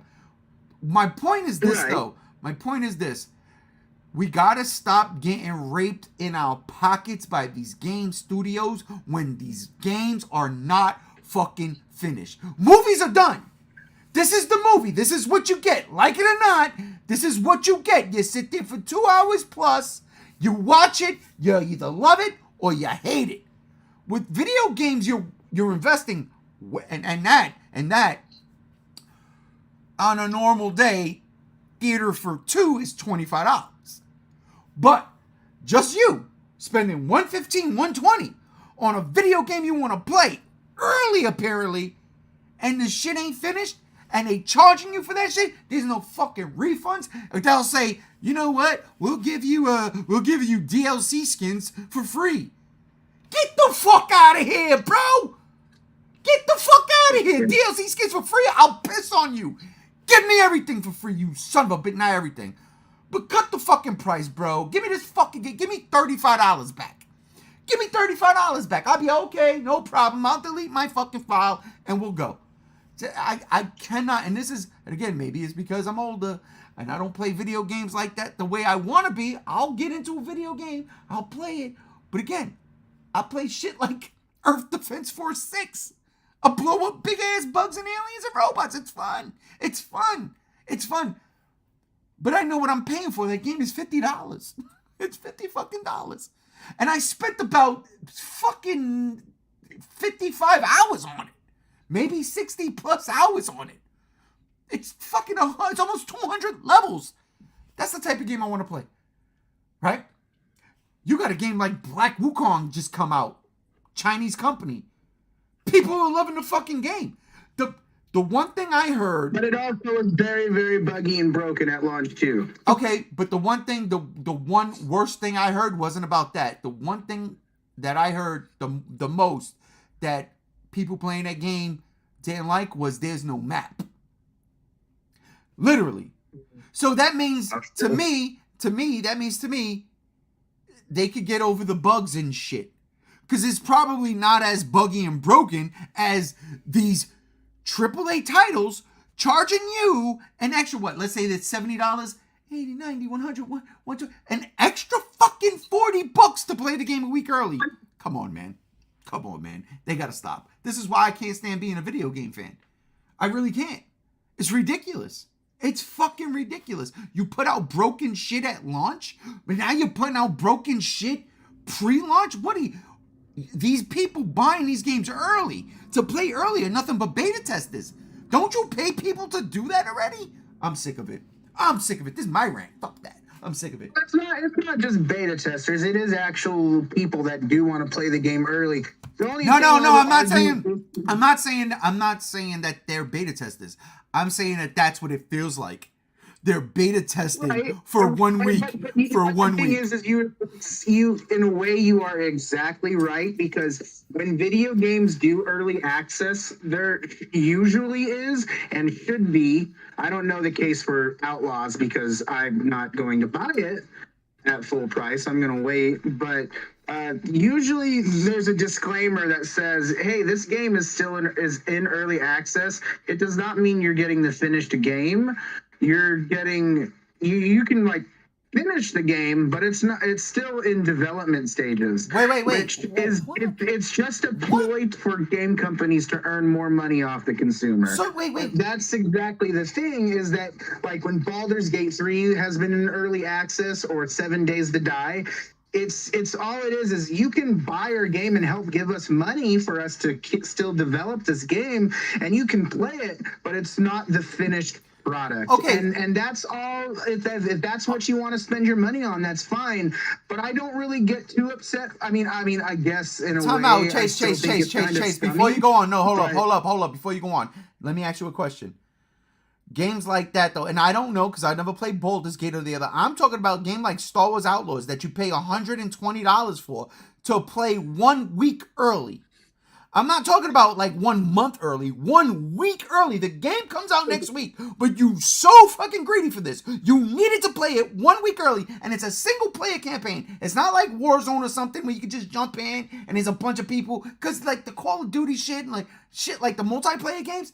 My point is this, though. My point is this. We gotta stop getting raped in our pockets by these game studios when these games are not fucking finished. Movies are done. This is the movie. This is what you get. Like it or not, this is what you get. You sit there for 2 hours plus, you watch it, you either love it or you hate it. With video games, you're investing and that on a normal day. Theater for two is $25. But just you spending $115, $120 on a video game you want to play early, apparently, and the shit ain't finished, and they charging you for that shit, there's no fucking refunds. They'll say, You know what? We'll give you DLC skins for free. Get the fuck out of here, bro! Get the fuck out of here! DLC skins for free? I'll piss on you. Give me everything for free, you son of a bitch. Not everything. But cut the fucking price, bro. Give me this fucking game. Give me $35 back. Give me $35 back. I'll be okay. No problem. I'll delete my fucking file and we'll go. I cannot, and this is, and again, maybe it's because I'm older and I don't play video games like that the way I want to be. I'll get into a video game. I'll play it. But again, I play shit like Earth Defense Force 6. I blow up big ass bugs and aliens and robots. It's fun. It's fun. It's fun. But I know what I'm paying for. That game is $50. It's $50 fucking dollars. And I spent about fucking 55 hours on it. Maybe 60 plus hours on it. It's fucking, it's almost 200 levels. That's the type of game I want to play. Right? You got a game like Black Wukong just come out. Chinese company. People are loving the fucking game. The one thing I heard... But it also was very, very buggy and broken at launch, too. Okay, but the one thing, the one worst thing I heard wasn't about that. The one thing that I heard the most that people playing that game didn't like was there's no map. Literally. So that means, to me, they could get over the bugs and shit. Because it's probably not as buggy and broken as these AAA titles charging you an extra, what? Let's say that's $70, 80, 90, 100, 100, an extra fucking $40 to play the game a week early. Come on, man. Come on, man. They gotta stop. This is why I can't stand being a video game fan. I really can't. It's ridiculous. It's fucking ridiculous. You put out broken shit at launch, but now you're putting out broken shit pre-launch? What are you... These people buying these games early to play early are nothing but beta testers. Don't you pay people to do that already? I'm sick of it. I'm sick of it. This is my rant. Fuck that. I'm sick of it. It's not just beta testers. It is actual people that do want to play the game early. No. I'm not saying that they're beta testers. I'm saying that that's what it feels like. They're beta testing for 1 week. The thing is you in a way you are exactly right, because when video games do early access, there usually is and should be. I don't know the case for Outlaws because I'm not going to buy it at full price. I'm going to wait, but usually there's a disclaimer that says, hey, this game is still in early access. It does not mean you're getting the finished game. You're getting, you can like finish the game, but it's still in development stages. Wait. Which is, it's just a ploy for game companies to earn more money off the consumer. So wait. That's exactly the thing, is that like when Baldur's Gate 3 has been in early access, or 7 Days to Die, it's all it is you can buy our game and help give us money for us to still develop this game, and you can play it, but it's not the finished product. Okay. And that's all. If that's what you want to spend your money on, that's fine. But I don't really get too upset. I mean, I guess in a way. Time out. Chase. Before you go on, no, hold up. Before you go on, let me ask you a question. Games like that, though, and I don't know because I never played Baldur's Gate or the other. I'm talking about a game like Star Wars Outlaws that you pay $120 for to play 1 week early. I'm not talking about like 1 month early, 1 week early. The game comes out next week, but you so fucking greedy for this. You needed to play it 1 week early, and it's a single player campaign. It's not like Warzone or something where you can just jump in and there's a bunch of people. Because like the Call of Duty shit and like the multiplayer games,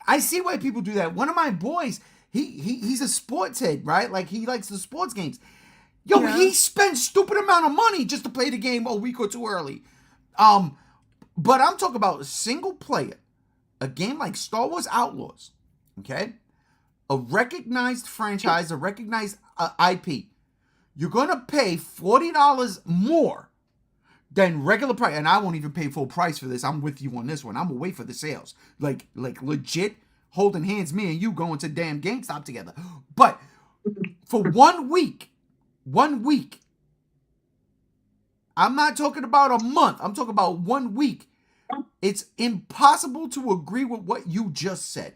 I see why people do that. One of my boys, he's a sports head, right? Like he likes the sports games. Yo, yeah. He spends stupid amount of money just to play the game a week or two early. But I'm talking about a single player, a game like Star Wars Outlaws, okay? A recognized franchise, a recognized IP. You're going to pay $40 more than regular price. And I won't even pay full price for this. I'm with you on this one. I'm going to wait for the sales. Like legit holding hands, me and you going to damn GameStop together. But for 1 week, I'm not talking about a month. I'm talking about 1 week. It's impossible to agree with what you just said.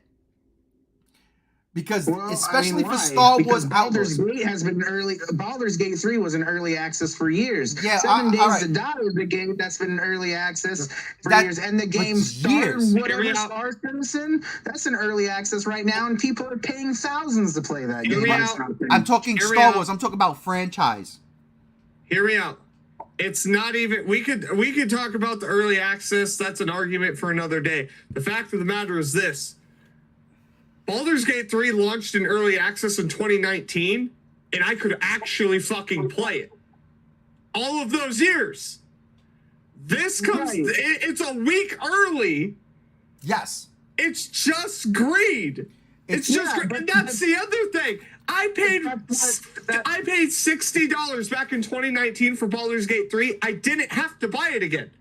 Because Well, especially why? for Star Because Wars Baldur's Outlaws. Gate has been early. Baldur's Gate 3 was in early access for years. Yeah, 7 Days all right. to Die is a game that's been in early access for That- years. And the but game years. whatever Star Citizen, that's in early access right now, and people are paying thousands to play that game. I'm talking Star Wars. I'm talking about franchise. Hear me out. It's not even. We could talk about the early access. That's an argument for another day. The fact of the matter is this: Baldur's Gate 3 launched in early access in 2019, and I could actually fucking play it. All of those years. This comes. Right. It's a week early. Yes. It's just greed. It's just greed. And that's the other thing. I paid $60 back in 2019 for Baldur's Gate 3. I didn't have to buy it again.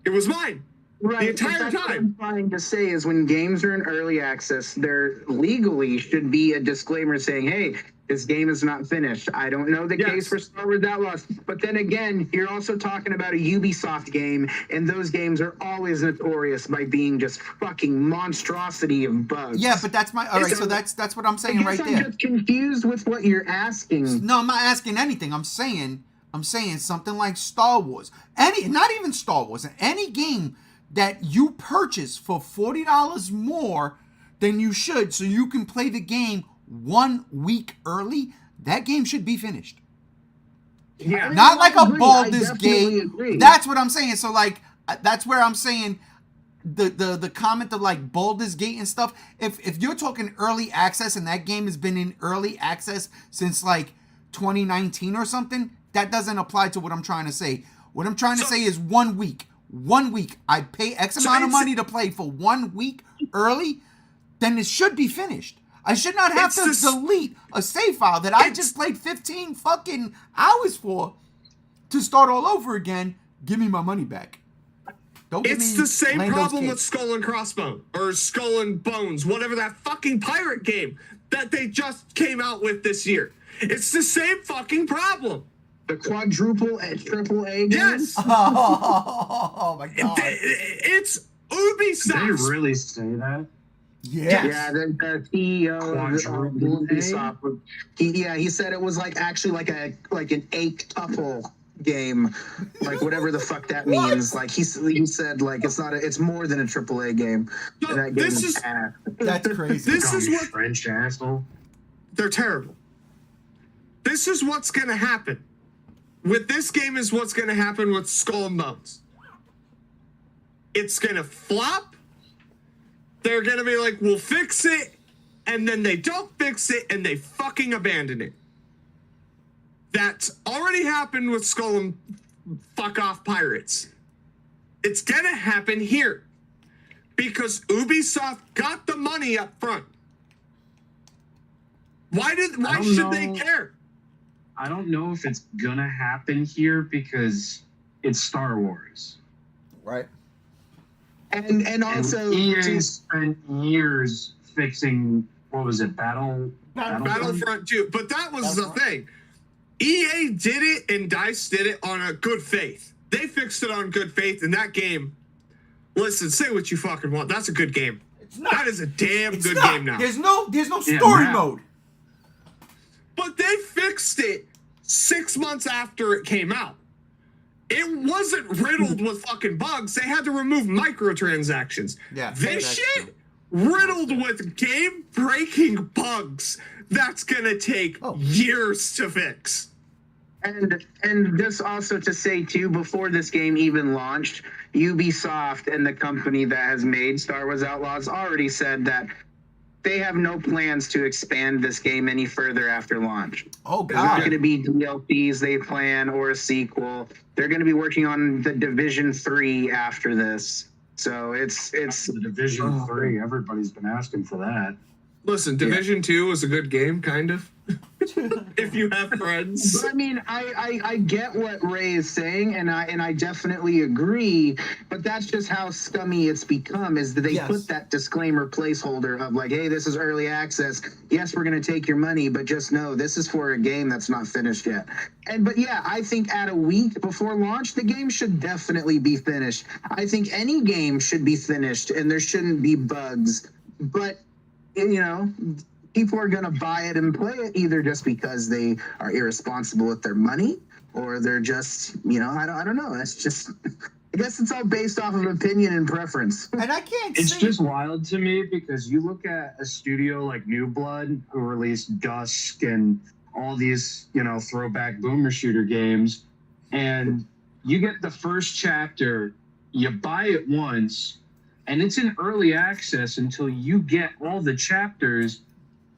It was mine. Right, the entire but that's time. What I'm trying to say is when games are in early access, there legally should be a disclaimer saying, hey, this game is not finished. I don't know the case for Star Wars Outlaws. But then again, you're also talking about a Ubisoft game, and those games are always notorious by being just fucking monstrosity of bugs. Yeah, but that's my... All right, so that's what I'm saying right there. I'm just confused with what you're asking. No, I'm not asking anything. I'm saying something like Star Wars. Not even Star Wars. Any game that you purchase for $40 more than you should so you can play the game 1 week early, that game should be finished. Yeah. Not like a Baldur's Gate. Gate. That's what I'm saying. So like that's where I'm saying the comment of like Baldur's Gate and stuff. If you're talking early access and that game has been in early access since like 2019 or something, that doesn't apply to what I'm trying to say. What I'm trying to say is 1 week. 1 week. I pay X amount of money to play for 1 week early, then it should be finished. I should not have to delete a save file that I just played 15 fucking hours for to start all over again. Give me my money back. It's the same problem with Skull and Crossbones or Skull and Bones, whatever that fucking pirate game that they just came out with this year. It's the same fucking problem. The quadruple and triple A games? Yes. Oh my god. It's Ubisoft. Did they really say that? Yeah. Yeah, the CEO of Ubisoft. He said it was like actually like an eight-tuple game, like whatever the fuck that means. Like he said, like it's more than a AAA game. No, that game this is that's crazy. This is what French asshole. They're terrible. This is what's gonna happen. With this game is what's gonna happen with Skull and Bones. It's gonna flop. They're gonna be like, we'll fix it, and then they don't fix it and they fucking abandon it. That's already happened with Skull and Fuck Off Pirates. It's gonna happen here. Because Ubisoft got the money up front. Why should they care? I don't know if it's gonna happen here because it's Star Wars. Right. And also EA spent years fixing what was it, Battlefront 2. But that was the thing. EA did it and DICE did it on a good faith. They fixed it on good faith, and that game, listen, say what you fucking want. That's a good game. It's not. That is a damn It's good not. game now. There's no story mode. But they fixed it 6 months after it came out. It wasn't riddled with fucking bugs. They had to remove microtransactions. Yeah, This shit true. riddled with game-breaking bugs. That's gonna take years to fix. And this also to say too, before this game even launched, Ubisoft and the company that has made Star Wars Outlaws already said that they have no plans to expand this game any further after launch. Oh There's not god. going to be DLCs they plan or a sequel. They're going to be working on the Division 3 after this. So it's the Division 3. Everybody's been asking for that. Listen, Division 2 was a good game, kind of. If you have friends. But I mean, I get what Ray is saying, and I definitely agree. But that's just how scummy it's become. Is that they put that disclaimer placeholder of like, hey, this is early access. Yes, we're going to take your money, but just know this is for a game that's not finished yet. But yeah, I think at a week before launch, the game should definitely be finished. I think any game should be finished, and there shouldn't be bugs. But people are going to buy it and play it either just because they are irresponsible with their money, or they're just, I don't know. It's just, I guess it's all based off of opinion and preference. And I can't It's say... just wild to me because you look at a studio like New Blood, who released Dusk and all these, throwback boomer shooter games, and you get the first chapter, you buy it once, and it's in early access until you get all the chapters.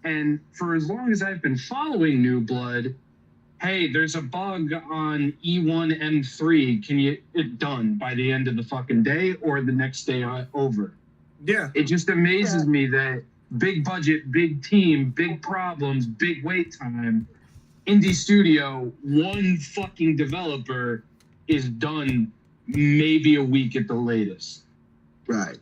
And for as long as I've been following New Blood, hey, there's a bug on E1M3. Can you it done by the end of the fucking day or the next day over? Yeah. It just amazes me that big budget, big team, big problems, big wait time, indie studio, one fucking developer is done maybe a week at the latest. Right.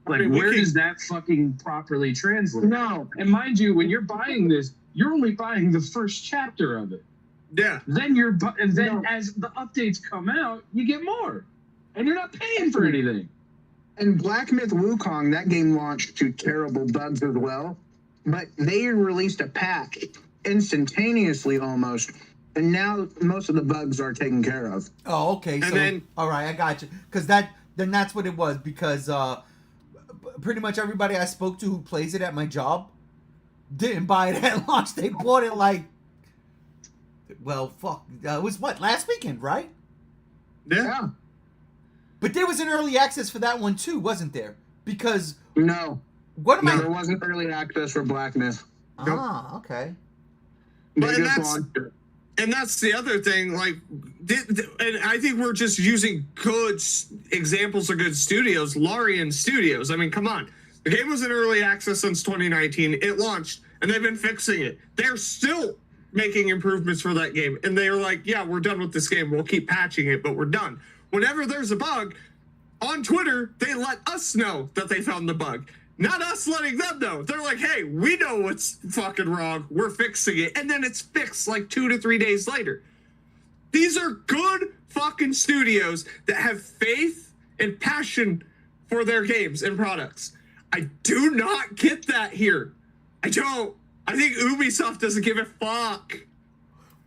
Like, where does that fucking properly translate? No. And mind you, when you're buying this, you're only buying the first chapter of it. Yeah. Then as the updates come out, you get more, and you're not paying for anything. And Black Myth Wukong, that game launched to terrible bugs as well, but they released a patch instantaneously almost, and now most of the bugs are taken care of. Oh, okay. So, all right, I got you. Because then that's what it was. Because pretty much everybody I spoke to who plays it at my job didn't buy it at launch. They bought it it was last weekend, right? Yeah. But there was an early access for that one too, wasn't there? Because no, there wasn't early access for Black Myth. Ah, okay. And that's the other thing. And I think we're just using good examples of good studios. Larian Studios. I mean, come on. The game was in early access since 2019. It launched, and they've been fixing it. They're still making improvements for that game. And they were like, yeah, we're done with this game. We'll keep patching it, but we're done. Whenever there's a bug, on Twitter, they let us know that they found the bug. Not us letting them know. They're like, hey, we know what's fucking wrong. We're fixing it. And then it's fixed 2 to 3 days later. These are good fucking studios that have faith and passion for their games and products. I do not get that here. I don't. I think Ubisoft doesn't give a fuck.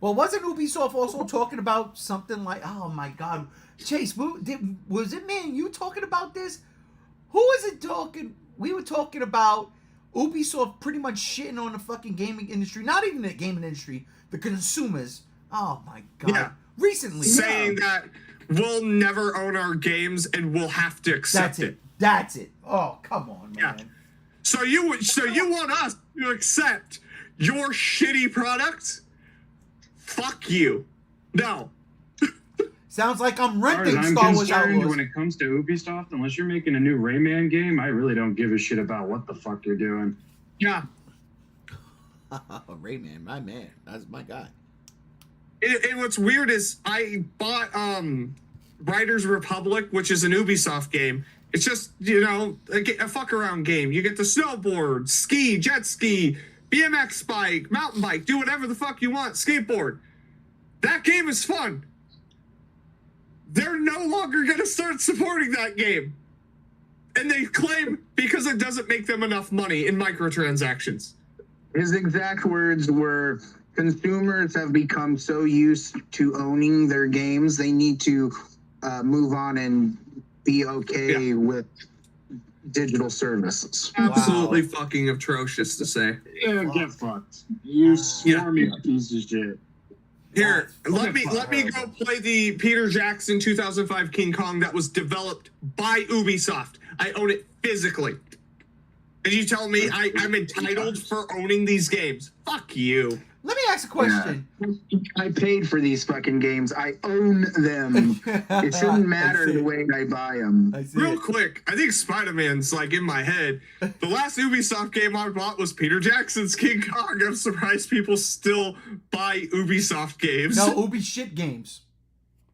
Well, wasn't Ubisoft also talking about something like, oh my God, Chase, was it me and you talking about this? Who was it talking? We were talking about Ubisoft pretty much shitting on the fucking gaming industry. Not even the gaming industry, the consumers. Oh my God. Yeah. Recently. Saying that we'll never own our games and we'll have to accept it. That's it. Oh, come on, man. Yeah. So you want us to accept your shitty product? Fuck you. No. Sounds like I'm renting I'm Star Wars concerned Outlaws. when it comes to Ubisoft, unless you're making a new Rayman game, I really don't give a shit about what the fuck you're doing. Yeah. Rayman, my man. That's my guy. And what's weird is I bought Riders Republic, which is an Ubisoft game. It's just, a fuck around game. You get to snowboard, ski, jet ski, BMX bike, mountain bike, do whatever the fuck you want, skateboard. That game is fun. They're no longer going to start supporting that game. And they claim because it doesn't make them enough money in microtransactions. His exact words were, consumers have become so used to owning their games, they need to move on and be okay with digital services. Absolutely fucking atrocious to say. Yeah, get fucked. You swarmy piece of shit. Here, let me go play the Peter Jackson 2005 King Kong that was developed by Ubisoft. I own it physically. And you tell me I'm entitled for owning these games? Fuck you. Let me ask a question. Yeah. I paid for these fucking games. I own them. It shouldn't matter the way I buy them. Real quick, I think Spider-Man's in my head. The last Ubisoft game I bought was Peter Jackson's King Kong. I'm surprised people still buy Ubisoft games. No, Ubi shit games.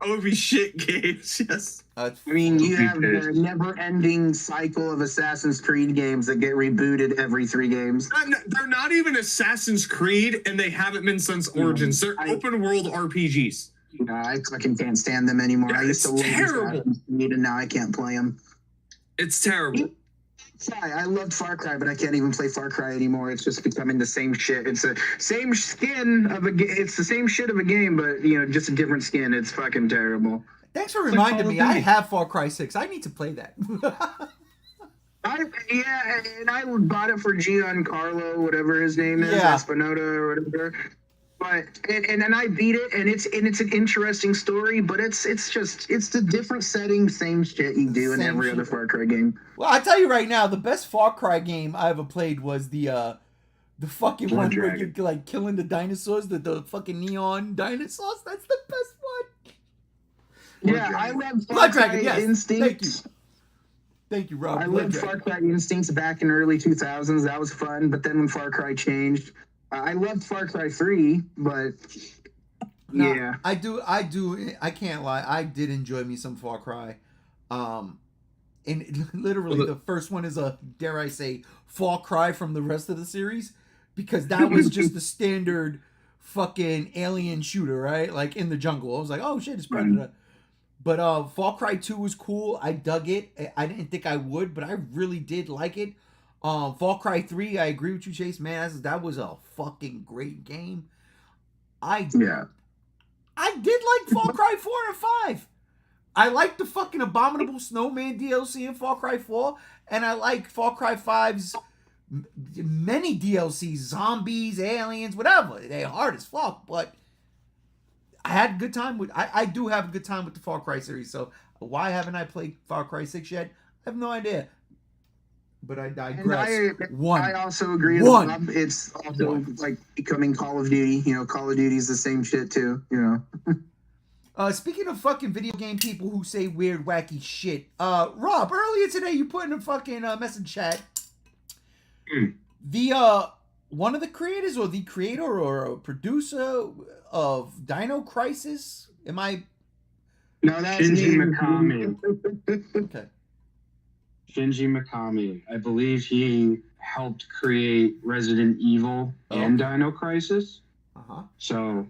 Ubi shit games, yes. I mean, you have the never-ending cycle of Assassin's Creed games that get rebooted every 3 games. They're not even Assassin's Creed, and they haven't been since Origins. They're open-world RPGs. I fucking can't stand them anymore. Yeah, I used to love terrible. Assassin's Creed, and now I can't play them. It's terrible. I loved Far Cry, but I can't even play Far Cry anymore. It's just becoming the same shit. It's the same skin of a. It's the same shit of a game, but just a different skin. It's fucking terrible. Thanks for reminding me. I have Far Cry 6. I need to play that. And I bought it for Giancarlo, whatever his name is, Espinosa or whatever. But and I beat it, and it's an interesting story, but it's the different setting, same shit you do in every other Far Cry game. Well, I tell you right now, the best Far Cry game I ever played was the fucking one where you're like killing the dinosaurs, the fucking neon dinosaurs. That's the best one. Yeah, I love Far Cry Instincts. Thank you, Rob. I loved Far Cry Instincts back in early 2000s. That was fun, but then when Far Cry changed. I loved Far Cry 3, but yeah. I do. I can't lie. I did enjoy me some Far Cry. And literally the first one is dare I say, Far Cry from the rest of the series. Because that was just the standard fucking alien shooter, right? Like in the jungle. I was like, oh shit, it's Predator. But Far Cry 2 was cool. I dug it. I didn't think I would, but I really did like it. Far Cry 3, I agree with you, Chase. Man, that was a fucking great game. I did like Far Cry 4 and 5. I like the fucking Abominable Snowman DLC in Far Cry 4, and I like Far Cry 5's many DLCs, zombies, aliens, whatever. They're hard as fuck, but I had a good time with. I do have a good time with the Far Cry series. So why haven't I played Far Cry 6 yet? I have no idea. But I digress. I also agree. It's also like becoming Call of Duty. Call of Duty is the same shit too. Speaking of fucking video game people who say weird, wacky shit, Rob, earlier today you put in a fucking message chat. The one of the creators or the creator or a producer of Dino Crisis. Am I? No, that's Shinji Mikami. Okay. Shinji Mikami. I believe he helped create Resident Evil and Dino Crisis. So,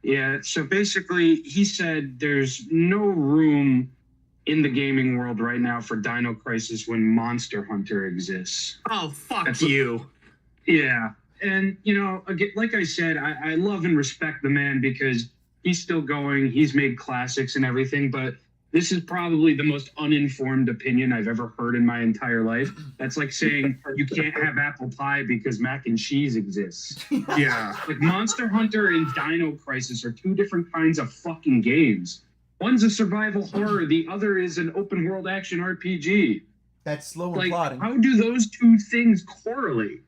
yeah. So basically, he said there's no room in the gaming world right now for Dino Crisis when Monster Hunter exists. Oh, fuck you. Yeah. And, again, like I said, I love and respect the man because he's still going. He's made classics and everything, but this is probably the most uninformed opinion I've ever heard in my entire life. That's like saying you can't have apple pie because mac and cheese exists. Yeah. Like Monster Hunter and Dino Crisis are two different kinds of fucking games. One's a survival horror. The other is an open world action RPG. That's slow and plotting. How do those two things correlate?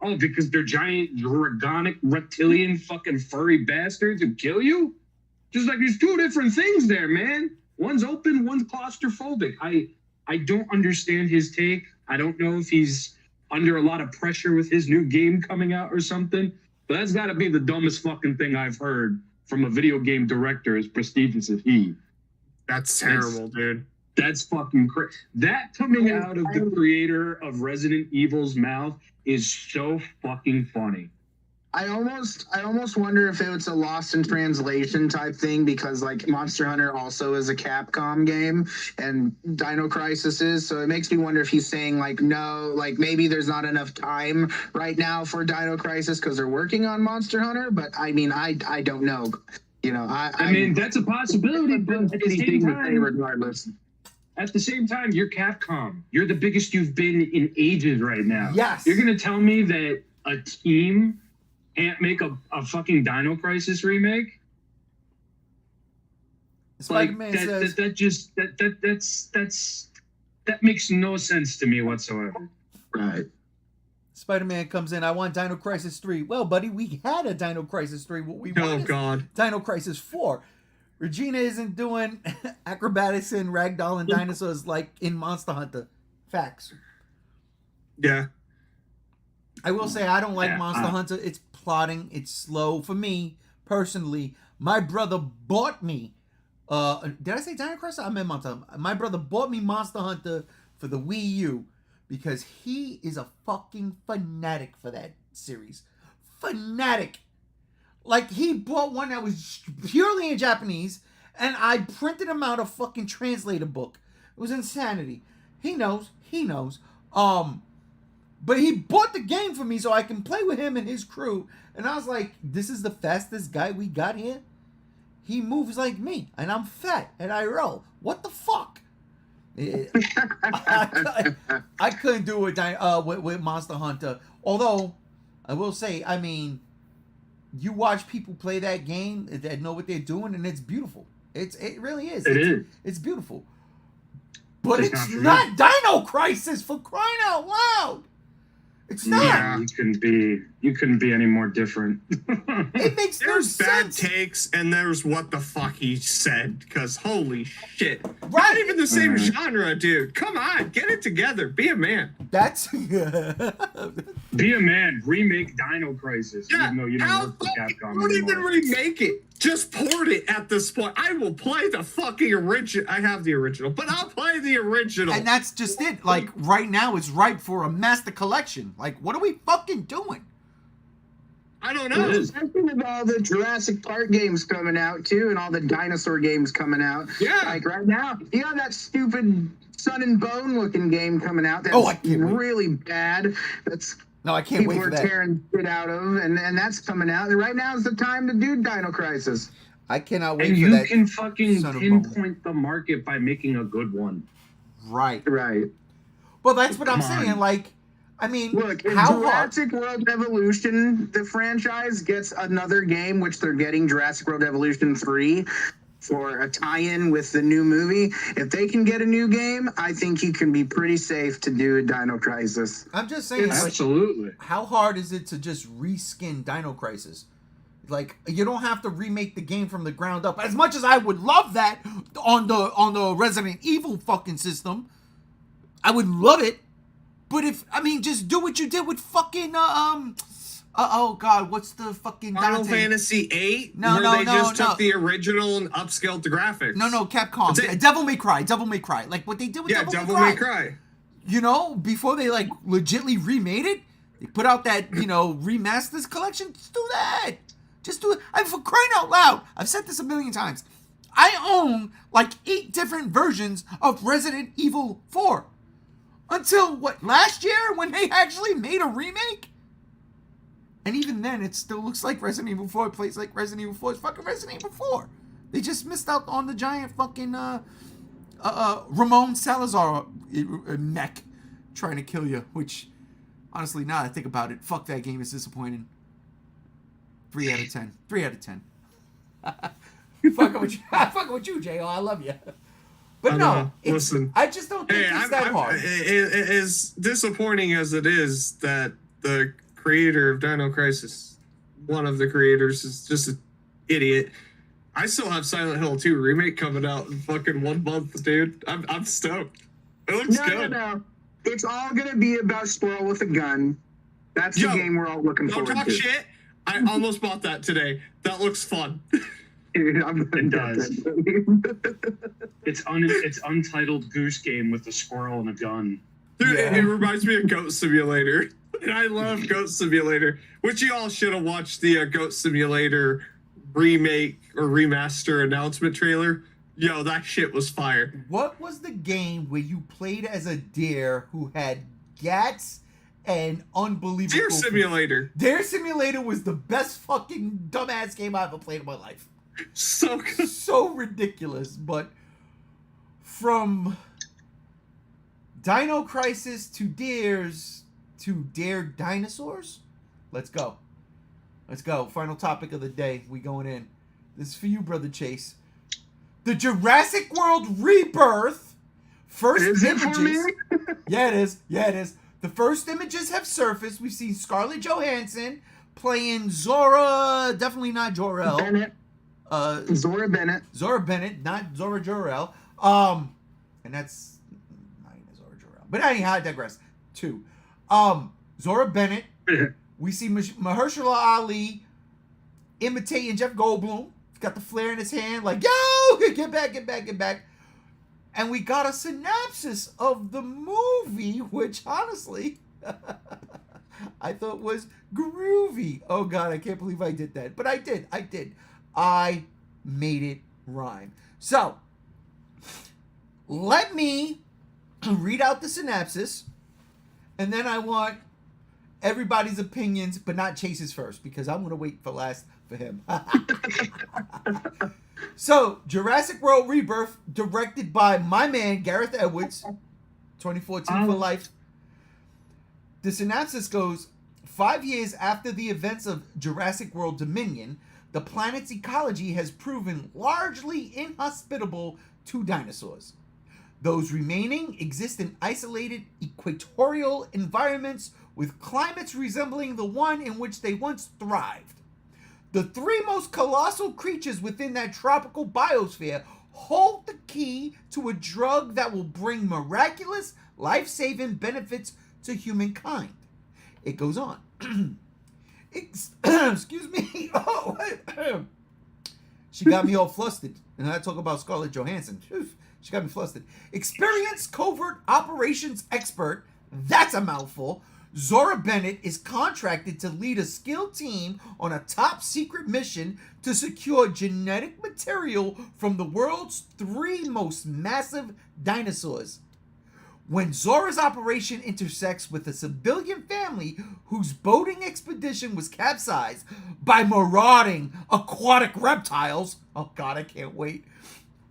Oh, because they're giant, dragonic, reptilian, fucking furry bastards who kill you? Just like there's two different things there, man. One's open, one's claustrophobic. I don't understand his take. I don't know if he's under a lot of pressure with his new game coming out or something. But that's got to be the dumbest fucking thing I've heard from a video game director as prestigious as he. That's terrible, dude. That's fucking crazy. That coming out of the creator of Resident Evil's mouth is so fucking funny. I almost wonder if it's a lost in translation type thing because like Monster Hunter also is a Capcom game and Dino Crisis is, so it makes me wonder if he's saying like no, like maybe there's not enough time right now for Dino Crisis because they're working on Monster Hunter. But I mean, I don't know. I mean that's a possibility, but at the same time, regardless. At the same time, you're Capcom. You're the biggest you've been in ages right now. Yes. You're gonna tell me that a team can't make a fucking Dino Crisis remake? Spider-Man says that makes no sense to me whatsoever. Right. Spider-Man comes in. I want Dino Crisis 3. Well, buddy, we had a Dino Crisis 3. What we want is Dino Crisis 4. Regina isn't doing acrobatics and ragdoll and dinosaurs like in Monster Hunter. Facts. Yeah. I will say I don't like Monster Hunter. It's plotting. It's slow. For me, personally, my brother bought me. Did I say Dino Crisis? I meant Monster Hunter. My brother bought me Monster Hunter for the Wii U because he is a fucking fanatic for that series. Fanatic. Like, he bought one that was purely in Japanese, and I printed him out a fucking translator book. It was insanity. He knows. But he bought the game for me so I can play with him and his crew. And I was like, this is the fastest guy we got here? He moves like me, and I'm fat, and I roll. What the fuck? I couldn't do it with Monster Hunter. Although, I will say, I mean, you watch people play that game that know what they're doing, and it's beautiful. It really is. It's beautiful. But it's not Dino Crisis, for crying out loud. It's not. Yeah, you couldn't be any more different. It makes there's no bad sense. takes and there's what the fuck he said, because holy shit. Right. Not even the same genre, dude. Come on, get it together. Be a man. That's Be a man. Remake Dino Crisis. Yeah, Even though you don't how work for Capcom don't even anymore. remake it. Just port it at this point. I will play the fucking original. I have the original, but I'll play the original. And that's just it. Like, right now, it's ripe for a master collection. Like, what are we fucking doing? I don't know. Especially with all the Jurassic Park games coming out, too, and all the dinosaur games coming out. Yeah. Like, right now, you have that stupid Sun and Bone looking game coming out that's I can't wait. really bad. That's No, I can't wait people for are that. tearing shit out of, and that's coming out. And right now is the time to do Dino Crisis. I cannot wait And for you that. can fucking Son of a bone. pinpoint the market by making a good one. Right. Right. Well, that's what I'm Come on. saying. Like, I mean, Look, if how hard? Jurassic World Evolution, the franchise, gets another game, which they're getting Jurassic World Evolution 3 for a tie-in with the new movie. If they can get a new game, I think you can be pretty safe to do a Dino Crisis. I'm just saying, like, Absolutely. how hard is it to just reskin Dino Crisis? Like, you don't have to remake the game from the ground up. As much as I would love that on the Resident Evil fucking system, I would love it. But just do what you did with fucking oh god, what's the fucking Final Dante? Fantasy VIII, No, where no, they no, just no. took the original and upscaled the graphics. No, Capcom. That's it. Devil May Cry. Like what they did with Yeah, Devil May Cry. You know, before they like legitly remade it, they put out that, remasters collection. Just do that. Just do it. I'm for crying out loud. I've said this a million times. I own like 8 different versions of Resident Evil 4. Until last year when they actually made a remake? And even then, it still looks like Resident Evil 4. It plays like Resident Evil 4. It's fucking Resident Evil 4. They just missed out on the giant fucking Ramon Salazar mech trying to kill you. Which, honestly, now that I think about it, fuck, that game is disappointing. 3 out of 10. 3 out of 10. Fucking with you, J.O. I love you. But no, listen. I just don't think it's that hard. As disappointing as it is that the creator of Dino Crisis, one of the creators, is just an idiot. I still have Silent Hill 2 remake coming out in fucking 1 month, dude. I'm stoked. It looks good. No. It's all gonna be about Squirrel with a gun. That's the game we're all looking forward Don't talk to. shit. I almost bought that today. That looks fun. It does. It's Untitled Goose Game with a squirrel and a gun. Dude, Yeah. it reminds me of Goat Simulator. And I love Goat Simulator, which you all should have watched the Goat Simulator remake or remaster announcement trailer. Yo, that shit was fire. What was the game where you played as a deer who had gats and unbelievable... Deer Simulator. Deer Simulator was the best fucking dumbass game I ever played in my life. So good. So ridiculous, but from Dino Crisis to Dares to Dare Dinosaurs, let's go. Final topic of the day. We going in. This is for you, Brother Chase. The Jurassic World Rebirth. First Is it for images. me? Yeah, it is. The first images have surfaced. We've seen Scarlett Johansson playing Zora. Definitely not Jor-El. Bennett. Zora Bennett. Zora Bennett, not Zora Jor-El. And that's not even Zora Jor-El. But anyhow, I digress. 2. Zora Bennett. We see Mahershala Ali imitating Jeff Goldblum. He's got the flare in his hand, like, yo, get back. And we got a synopsis of the movie, which honestly, I thought was groovy. Oh God, I can't believe I did that. But I did. I made it rhyme. So, let me read out the synopsis, And then I want everybody's opinions, but not Chase's first, because I'm going to wait for last for him. So, Jurassic World Rebirth, directed by my man, Gareth Edwards, 2014 for life. The synopsis goes, 5 years after the events of Jurassic World Dominion, the planet's ecology has proven largely inhospitable to dinosaurs. Those remaining exist in isolated equatorial environments with climates resembling the one in which they once thrived. The three most colossal creatures within that tropical biosphere hold the key to a drug that will bring miraculous, life-saving benefits to humankind. It goes on. Excuse me. Oh, she got me all flustered. And I talk about Scarlett Johansson. She got me flustered. Experienced covert operations expert, that's a mouthful, Zora Bennett is contracted to lead a skilled team on a top secret mission to secure genetic material from the world's three most massive dinosaurs. When Zora's operation intersects with a civilian family whose boating expedition was capsized by marauding aquatic reptiles, oh God, I can't wait.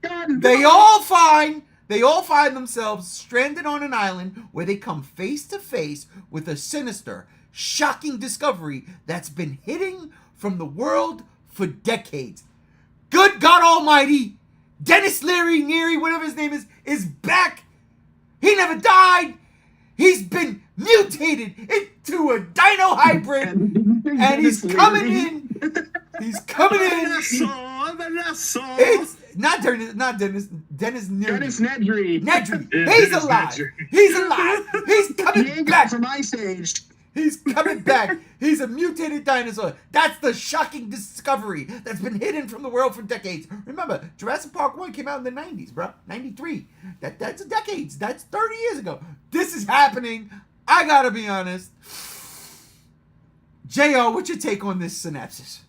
They all find themselves stranded on an island where they come face to face with a sinister, shocking discovery that's been hidden from the world for decades. Good God Almighty, Dennis Neary, whatever his name is back. He never died. He's been mutated into a dino hybrid, and he's coming in. He's coming in. Vanessa. It's not Dennis Neary. Dennis Nedry. Nedry. Yeah, He's Dennis alive. Nedry. He's alive. He's coming He ain't back. got from Ice Age. He's coming back. He's a mutated dinosaur. That's the shocking discovery that's been hidden from the world for decades. Remember, Jurassic Park 1 came out in the 90s, bro. 93. That's decades. That's 30 years ago. This is happening. I gotta be honest. JR, what's your take on this synopsis?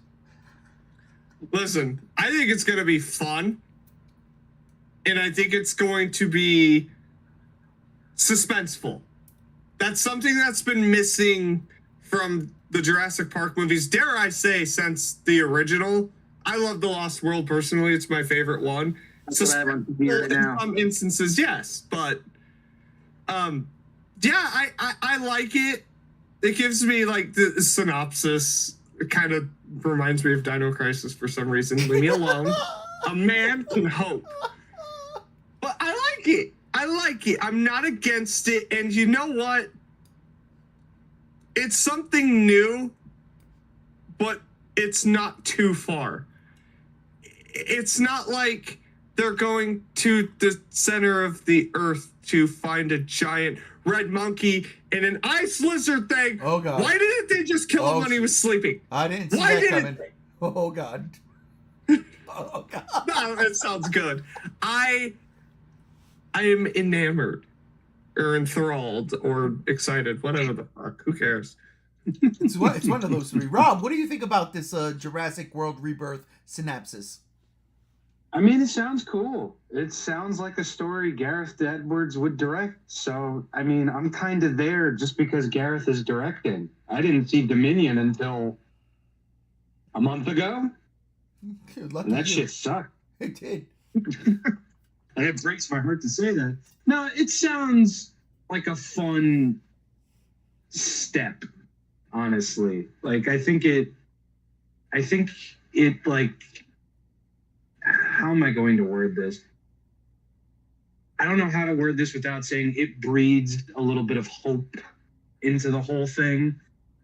Listen, I think it's going to be fun. And I think it's going to be suspenseful. That's something that's been missing from the Jurassic Park movies, dare I say, since the original. I love The Lost World personally. It's my favorite one. That's what I want to hear right in now. some instances, yes. But, yeah, I like it. It gives me, like, the synopsis. It kind of reminds me of Dino Crisis for some reason. Leave me alone. A man can hope. But I like it. I like it. I'm not against it. And you know what? It's something new, but it's not too far. It's not like they're going to the center of the earth to find a giant red monkey and an ice lizard thing. Oh, God. Why didn't they just kill him when he was sleeping? I didn't see Why that didn't coming. they? Oh, God. Oh, God. No, it sounds good. I am enamored or enthralled or excited, whatever the fuck. Who cares? It's one of those three. Rob, what do you think about this Jurassic World Rebirth synopsis? I mean, it sounds cool. It sounds like a story Gareth Edwards would direct. So, I mean, I'm kind of there just because Gareth is directing. I didn't see Dominion until a month ago. Lucky And that you. shit sucked. It did. And it breaks my heart to say that. No, it sounds like a fun step, honestly. Like, I think it like, how am I going to word this? I don't know how to word this without saying it breeds a little bit of hope into the whole thing.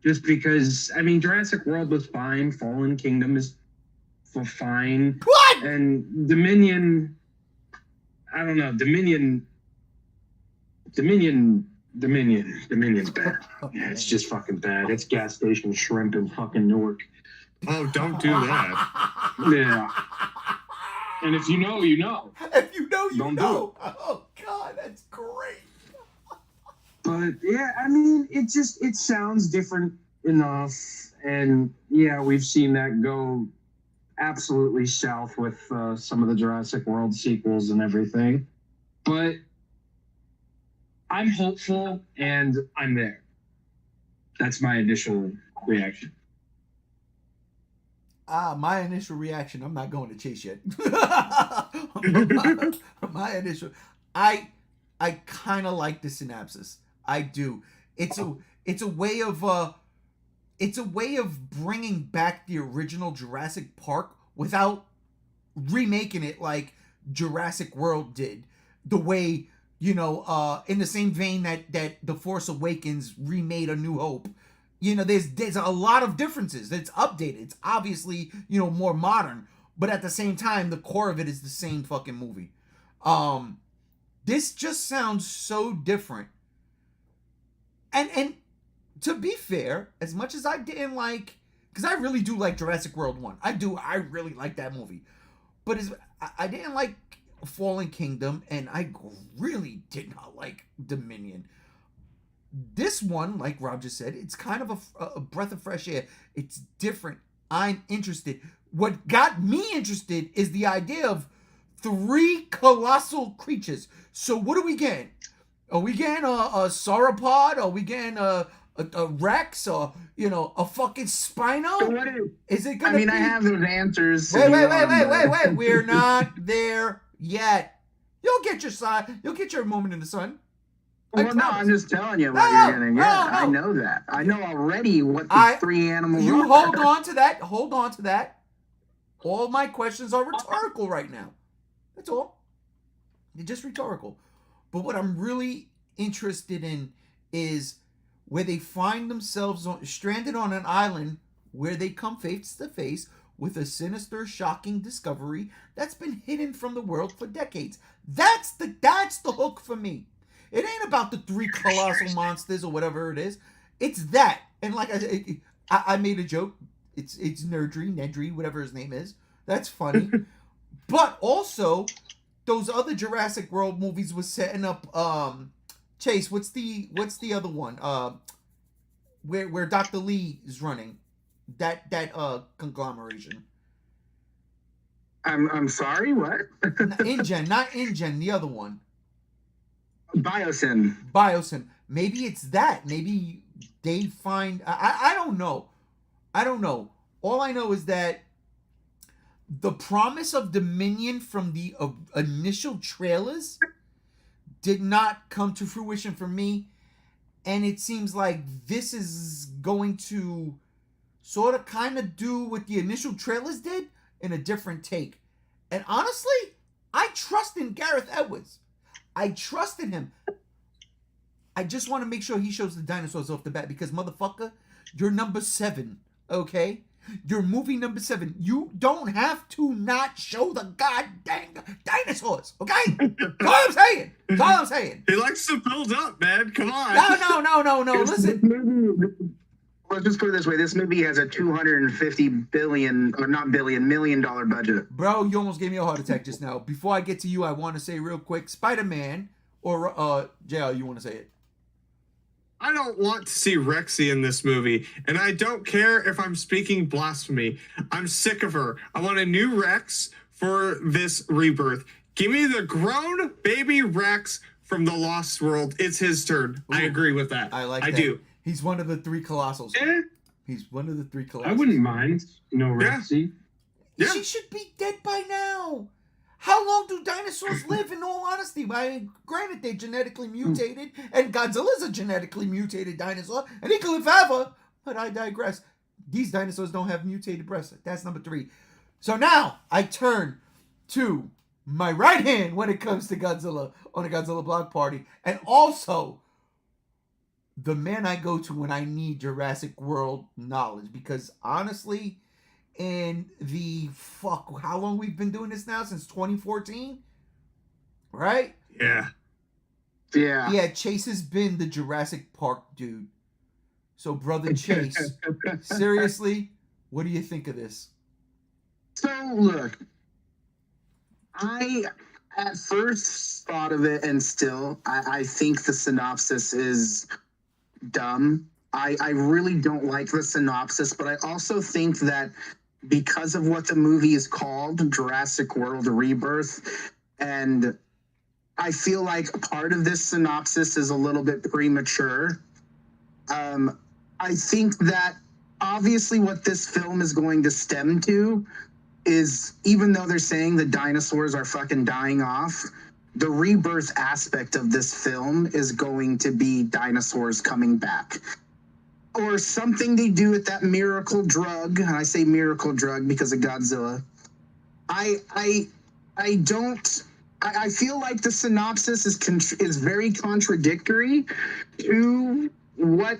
Just because, I mean, Jurassic World was fine. Fallen Kingdom is fine. What? And Dominion, I don't know. Dominion's bad. Yeah, it's just fucking bad. It's gas station shrimp in fucking Newark. Oh, don't do that. Yeah. And if you know, you know. If you know, you Don't do know. Oh, God, that's great. But yeah, I mean, it sounds different enough. And yeah, we've seen that go absolutely south with some of the Jurassic World sequels and everything. But I'm hopeful and I'm there. That's my initial reaction. My initial reaction, I'm not going to chase yet. my initial, I kind of like the synopsis. I do. It's a way of bringing back the original Jurassic Park without remaking it like Jurassic World did. The way, in the same vein that The Force Awakens remade A New Hope. There's a lot of differences. It's updated. It's obviously, more modern, but at the same time, the core of it is the same fucking movie. This just sounds so different. And to be fair, as much as I didn't like, because I really do like Jurassic World 1. I really like that movie. But I didn't like Fallen Kingdom, and I really did not like Dominion. This one, like Rob just said, it's kind of a breath of fresh air. It's different. I'm interested. What got me interested is the idea of 3 colossal creatures. So what are we getting? Are we getting a sauropod? Are we getting a Rex? Or, a fucking Spino? So what is it gonna be? I have those answers. Wait. We're not there yet. You'll get your sign. You'll get your moment in the sun. Well, no, I'm just telling you what you're gonna get. I know that. I know already what the 3 animals are. You hold on to that. Hold on to that. All my questions are rhetorical right now. That's all. They're just rhetorical. But what I'm really interested in is where they find themselves stranded on an island where they come face to face with a sinister, shocking discovery that's been hidden from the world for decades. That's the hook for me. It ain't about the 3 colossal monsters or whatever it is. It's that. And like I made a joke. It's Nedry, whatever his name is. That's funny. But also, those other Jurassic World movies was setting up. Chase, what's the other one? Where Dr. Lee is running that conglomeration. I'm sorry. What? InGen, not InGen. The other one. Biosyn. Maybe it's that. Maybe they find. I don't know. All I know is that the promise of Dominion from the initial trailers did not come to fruition for me, and it seems like this is going to sort of kind of do what the initial trailers did in a different take. And honestly, I trust in Gareth Edwards. I trust in him. I just want to make sure he shows the dinosaurs off the bat because, motherfucker, you're number 7, okay? You're movie number 7. You don't have to not show the goddamn dinosaurs, okay? That's all I'm saying. He likes to build up, man. Come on. No. Listen. Let's just put it this way. This movie has a $250 million budget. Bro, you almost gave me a heart attack just now. Before I get to you, I want to say real quick, Spider-Man, or JL, you want to say it? I don't want to see Rexy in this movie, and I don't care if I'm speaking blasphemy. I'm sick of her. I want a new Rex for this Rebirth. Give me the grown baby Rex from the Lost World. It's his turn. Ooh, I agree with that. I do. He's one of the 3 colossals. Yeah. He's one of the 3 colossals. I wouldn't mind. Rexy. Yeah. She should be dead by now. How long do dinosaurs live, in all honesty? Granted, they're genetically mutated, and Godzilla's a genetically mutated dinosaur, and he can live forever, but I digress. These dinosaurs don't have mutated breasts. That's number 3. So now, I turn to my right hand when it comes to Godzilla on a Godzilla Block Party, and also the man I go to when I need Jurassic World knowledge, because honestly, in the how long we've been doing this now, since 2014, right? Yeah, Chase has been the Jurassic Park dude. So brother Chase, seriously, what do you think of this? So look, I at first thought of it, and still I think the synopsis is dumb. I really don't like the synopsis, but I also think that because of what the movie is called, Jurassic World Rebirth, and I feel like part of this synopsis is a little bit premature. I think that obviously what this film is going to stem to is, even though they're saying the dinosaurs are fucking dying off, the rebirth aspect of this film is going to be dinosaurs coming back. Or something they do with that miracle drug. And I say miracle drug because of Godzilla. I feel like the synopsis is very contradictory to what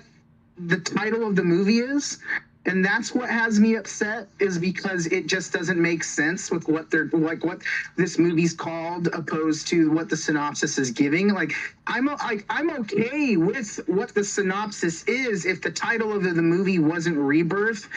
the title of the movie is, and that's what has me upset, is because it just doesn't make sense with what what this movie's called opposed to what the synopsis is giving. Like I'm okay with what the synopsis is if the title of the movie wasn't Rebirth.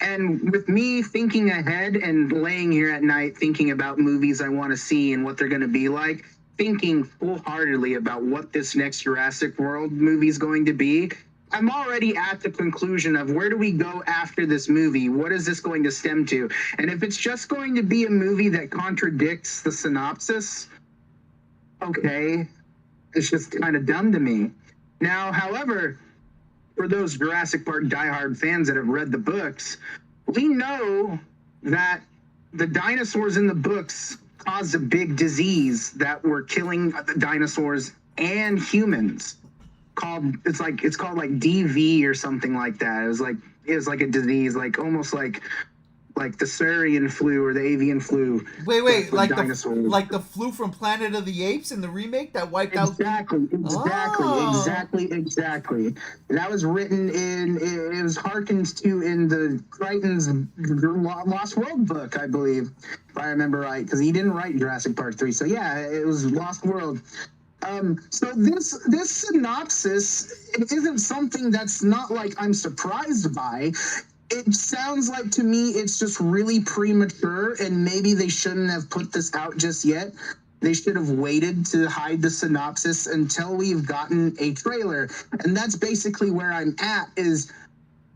And with me thinking ahead and laying here at night thinking about movies I want to see and what they're going to be like, thinking full-heartedly about what this next Jurassic World movie is going to be, I'm already at the conclusion of where do we go after this movie? What is this going to stem to? And if it's just going to be a movie that contradicts the synopsis, okay, it's just kind of dumb to me. Now, however, for those Jurassic Park diehard fans that have read the books, we know that the dinosaurs in the books caused a big disease that were killing the dinosaurs and humans. It's called like DV or something like that. It was like a disease, like almost like the Saurian flu or the avian flu. Wait, like the flu from Planet of the Apes in the remake that wiped out. Exactly. That was written it was hearkened to in the Crichton's Lost World book, I believe, if I remember right, because he didn't write Jurassic Park 3. So yeah, it was Lost World. So this synopsis, it isn't something that's not like I'm surprised by. It sounds like to me it's just really premature, and maybe they shouldn't have put this out just yet. They should have waited to hide the synopsis until we've gotten a trailer. And that's basically where I'm at, is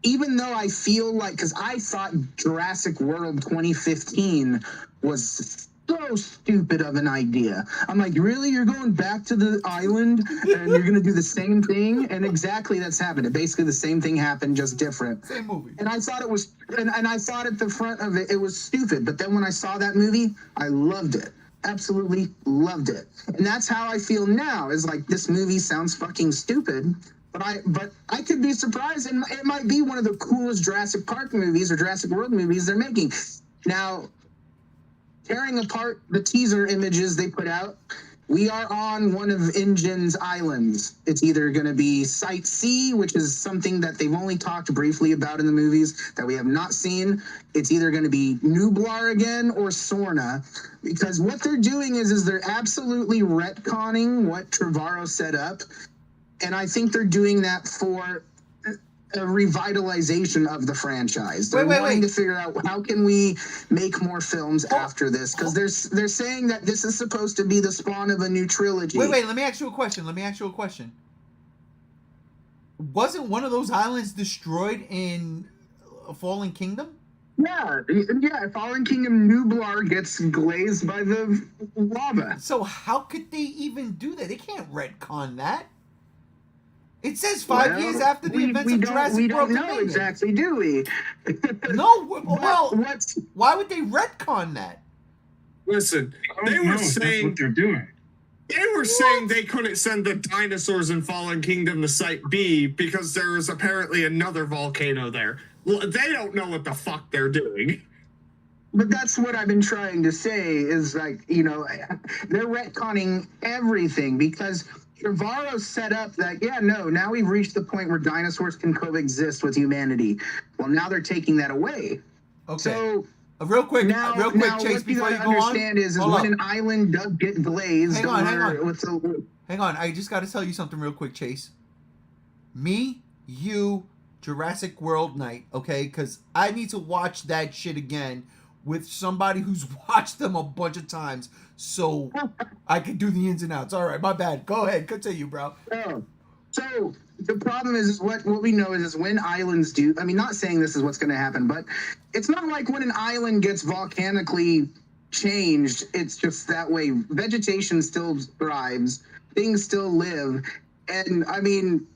even though I feel like, because I thought Jurassic World 2015 was so stupid of an idea. I'm like, really? You're going back to the island and you're going to do the same thing? And exactly that's happened. Basically the same thing happened, just different. Same movie. And I thought it was, and I thought at the front of it, it was stupid. But then when I saw that movie, I loved it. Absolutely loved it. And that's how I feel now, is like, this movie sounds fucking stupid. But I could be surprised, and it might be one of the coolest Jurassic Park movies or Jurassic World movies they're making. Now, tearing apart the teaser images they put out, we are on one of InGen's islands. It's either going to be Site C, which is something that they've only talked briefly about in the movies that we have not seen. It's either going to be Nublar again or Sorna, because what they're doing is they're absolutely retconning what Trevorrow set up, and I think they're doing that for a revitalization of the franchise. They're wanting to figure out how can we make more films after this, because they're saying that this is supposed to be the spawn of a new trilogy. Wait, let me ask you a question. Wasn't one of those islands destroyed in Fallen Kingdom? Yeah, Fallen Kingdom Nublar gets glazed by the lava. So how could they even do that? They can't retcon that. It says 5 years after the events of Jurassic World. We don't know exactly, do we? No, well, why would they retcon that? Listen, they were saying that's what they're doing. They were saying they couldn't send the dinosaurs in Fallen Kingdom to Site B because there was apparently another volcano there. They don't know what the fuck they're doing. But that's what I've been trying to say, is like, they're retconning everything, because Trevorrow set up that, now we've reached the point where dinosaurs can coexist with humanity. Well, now they're taking that away. Okay. So real quick, Chase, before you go on. What you understand is when an island does get glazed. Hang on. I just got to tell you something real quick, Chase. Me, you, Jurassic World night, okay? Because I need to watch that shit again with somebody who's watched them a bunch of times, so I can do the ins and outs. All right, my bad. Go ahead, continue, bro. So the problem is what we know is when islands do. I mean, not saying this is what's going to happen, but it's not like when an island gets volcanically changed. It's just that way. Vegetation still thrives. Things still live. And I mean,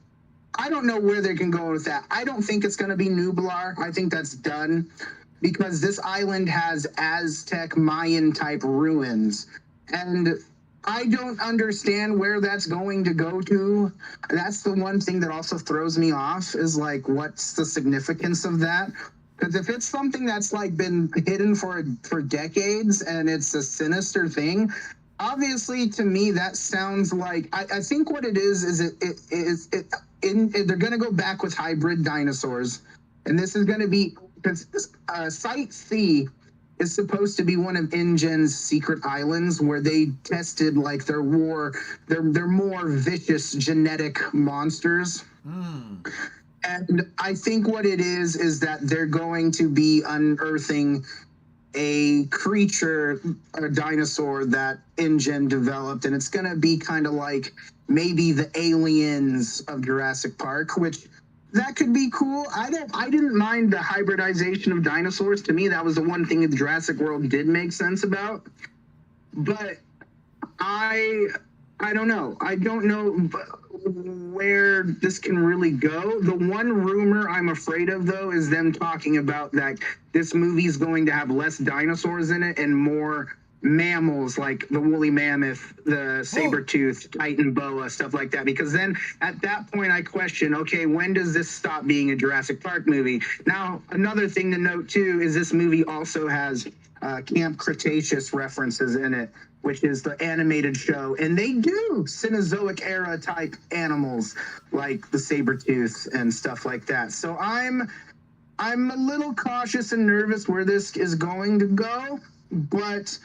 I don't know where they can go with that. I don't think it's going to be Nublar. I think that's done because this island has Aztec Mayan type ruins. And I don't understand where that's going to go to. That's the one thing that also throws me off is like, what's the significance of that? Because if it's something that's like been hidden for decades and it's a sinister thing, obviously to me that sounds like I think what it is they're going to go back with hybrid dinosaurs, and this is going to be because Site C is supposed to be one of InGen's secret islands where they tested like their more vicious genetic monsters. And I think what it is that they're going to be unearthing a creature, a dinosaur that InGen developed, and it's going to be kind of like maybe the aliens of Jurassic Park, which that could be cool. I didn't mind the hybridization of dinosaurs. To me, that was the one thing in the Jurassic World did make sense about. But I don't know. I don't know where this can really go. The one rumor I'm afraid of, though, is them talking about that this movie is going to have less dinosaurs in it and more mammals like the woolly mammoth, the saber-toothed titan boa, stuff like that. Because then at that point I question, okay, when does this stop being a Jurassic Park movie? Now, another thing to note, too, is this movie also has Camp Cretaceous references in it, which is the animated show, and they do Cenozoic era type animals like the saber-tooth and stuff like that. So I'm a little cautious and nervous where this is going to go, but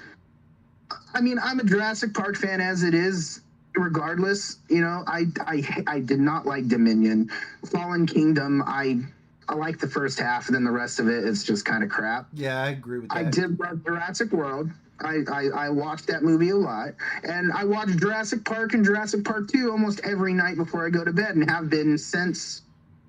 I mean, I'm a Jurassic Park fan as it is. Regardless, you know, I did not like Dominion. Fallen Kingdom, I like the first half, and then the rest of it is just kind of crap. Yeah, I agree with that. I did love Jurassic World. I watched that movie a lot, and I watched Jurassic Park and Jurassic Park 2 almost every night before I go to bed, and have been since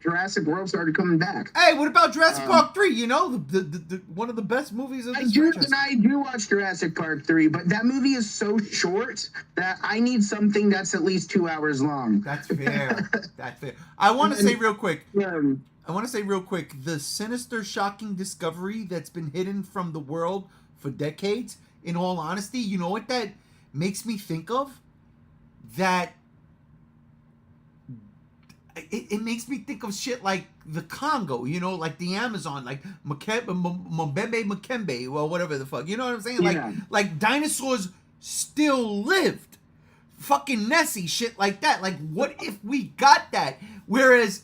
Jurassic World started coming back. Hey, what about Jurassic Park 3? You know, the one of the best movies of this franchise. I do watch Jurassic Park 3, but that movie is so short that I need something that's at least 2 hours long. That's fair. That's fair. I want to say real quick, the sinister, shocking discovery that's been hidden from the world for decades, in all honesty, you know what that makes me think of? That it makes me think of shit like the Congo, you know, like the Amazon, like Mbembe Mkembe, well, whatever the fuck, you know what I'm saying? Yeah. Like dinosaurs still lived. Fucking Nessie, shit like that. Like, what if we got that? Whereas,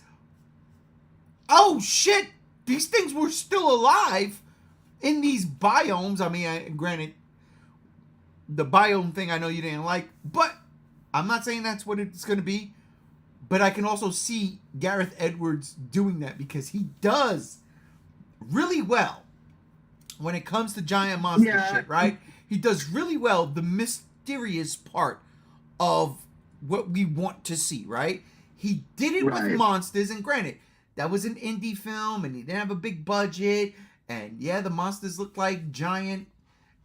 oh shit, these things were still alive in these biomes. I mean, granted, the biome thing I know you didn't like, but I'm not saying that's what it's going to be. But I can also see Gareth Edwards doing that because he does really well when it comes to giant monster shit, right? He does really well the mysterious part of what we want to see, right? He did it with monsters, and granted, that was an indie film, and he didn't have a big budget, and yeah, the monsters looked like giant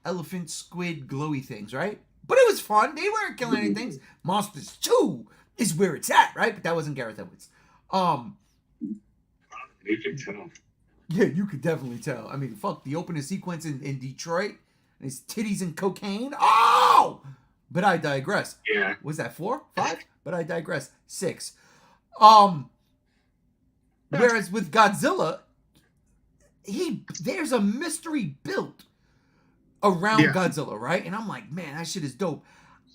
elephant, squid, glowy things, right? But it was fun. They weren't killing anything. Monsters 2 is where it's at, right? But that wasn't Gareth Edwards. You can tell. Yeah, you could definitely tell. I mean, fuck, the opening sequence in Detroit, and his titties and cocaine. Oh! But I digress. Yeah. Was that 4? 5? But I digress. 6. Whereas with Godzilla, there's a mystery built around Godzilla, right? And I'm like, man, that shit is dope.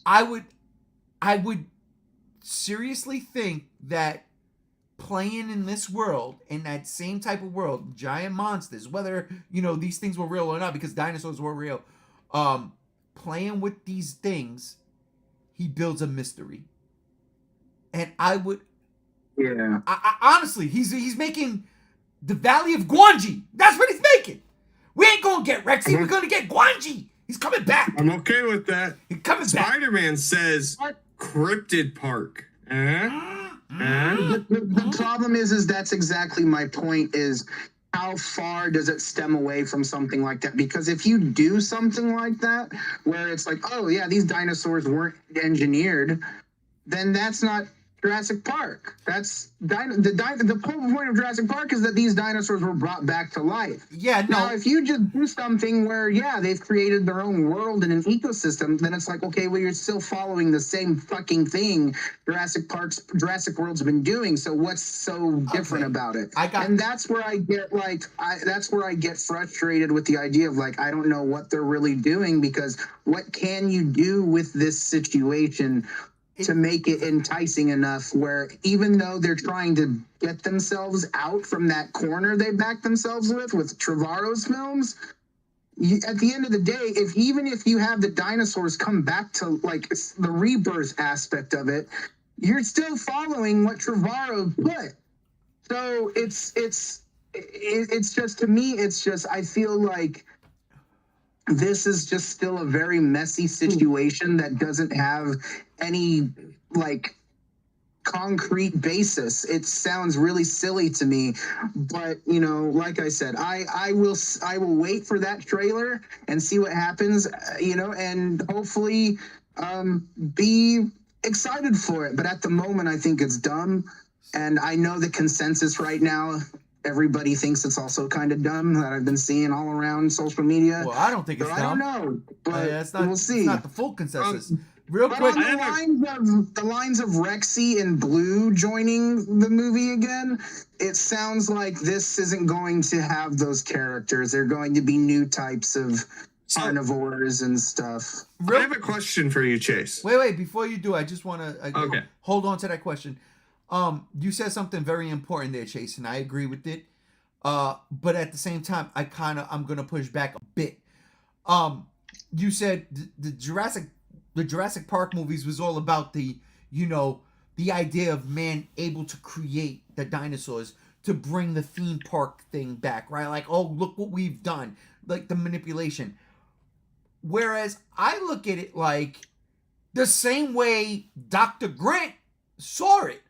I would seriously think that playing in this world, in that same type of world, giant monsters, whether, you know, these things were real or not, because dinosaurs were real, playing with these things, he builds a mystery. And I would... Yeah. I honestly, he's making the Valley of Gwangi. That's what he's making. We ain't gonna get Rexy. We're gonna get Gwangi. He's coming back. I'm okay with that. He's coming back. Spider-Man says Cryptid Park. The problem is that's exactly my point. Is how far does it stem away from something like that? Because if you do something like that, where it's like, oh yeah, these dinosaurs weren't engineered, then that's not Jurassic Park. That's the whole point of Jurassic Park is that these dinosaurs were brought back to life. Yeah, no. Now, if you just do something where, yeah, they've created their own world and an ecosystem, then it's like, okay, well, you're still following the same fucking thing Jurassic World's been doing. So what's so different about it? And that's where I get that's where I get frustrated with the idea of like, I don't know what they're really doing, because what can you do with this situation to make it enticing enough where even though they're trying to get themselves out from that corner they backed themselves with Trevorrow's films, at the end of the day, even if you have the dinosaurs come back to like the rebirth aspect of it, you're still following what Trevorrow put. So it's just, to me, it's just, I feel like this is just still a very messy situation that doesn't have any like concrete basis. It sounds really silly to me, but you know, like I said, I will wait for that trailer and see what happens, you know, and hopefully be excited for it. But at the moment, I think it's dumb, and I know the consensus right now, everybody thinks it's also kind of dumb, that I've been seeing all around social media. Well, I don't think it's dumb. I don't know, but we'll see. It's not the full consensus. Real but quick, on the lines of Rexy and Blue joining the movie again, it sounds like this isn't going to have those characters. They're going to be new types of carnivores and stuff. I have a question for you, Chase. Wait, before you do, I just want to okay. Hold on to that question. You said something very important there, Chase, and I agree with it. But at the same time, I'm gonna push back a bit. You said the Jurassic Park movies was all about the idea of man able to create the dinosaurs to bring the theme park thing back, right? Like, oh, look what we've done, like the manipulation. Whereas I look at it like the same way Dr. Grant saw it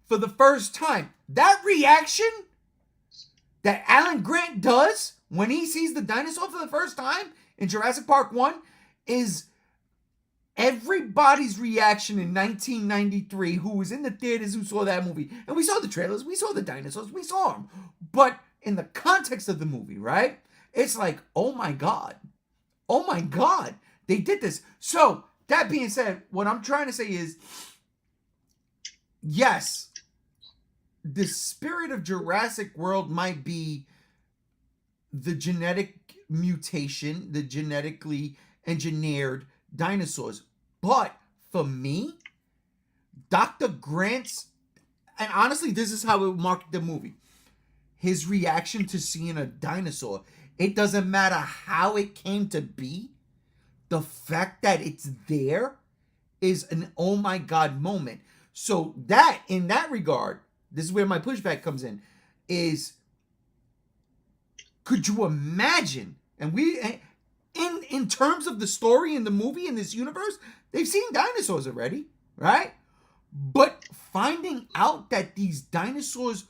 for the first time. That reaction that Alan Grant does when he sees the dinosaur for the first time in Jurassic Park 1 is everybody's reaction in 1993 who was in the theaters, who saw that movie. And we saw the trailers, we saw the dinosaurs, we saw them. But in the context of the movie, right? It's like, oh my God, they did this. So, that being said, what I'm trying to say is, yes, the spirit of Jurassic World might be the genetic mutation, the genetically engineered dinosaurs. But for me, Dr. Grant's, and honestly, this is how it marked the movie. His reaction to seeing a dinosaur, it doesn't matter how it came to be, the fact that it's there is an oh my God moment. So that, in that regard, this is where my pushback comes in, is could you imagine, and in terms of the story in the movie, in this universe, they've seen dinosaurs already, right? But finding out that these dinosaurs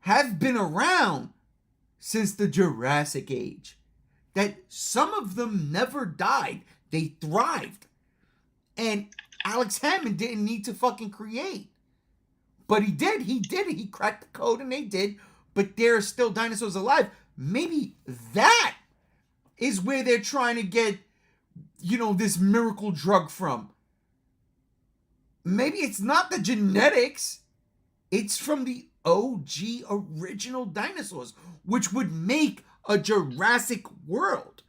have been around since the Jurassic Age, that some of them never died, they thrived. And Alex Hammond didn't need to fucking create. But he did it. He cracked the code and they did. But there are still dinosaurs alive. Maybe that is where they're trying to get, this miracle drug from. Maybe it's not the genetics. It's from the OG original dinosaurs, which would make a Jurassic World.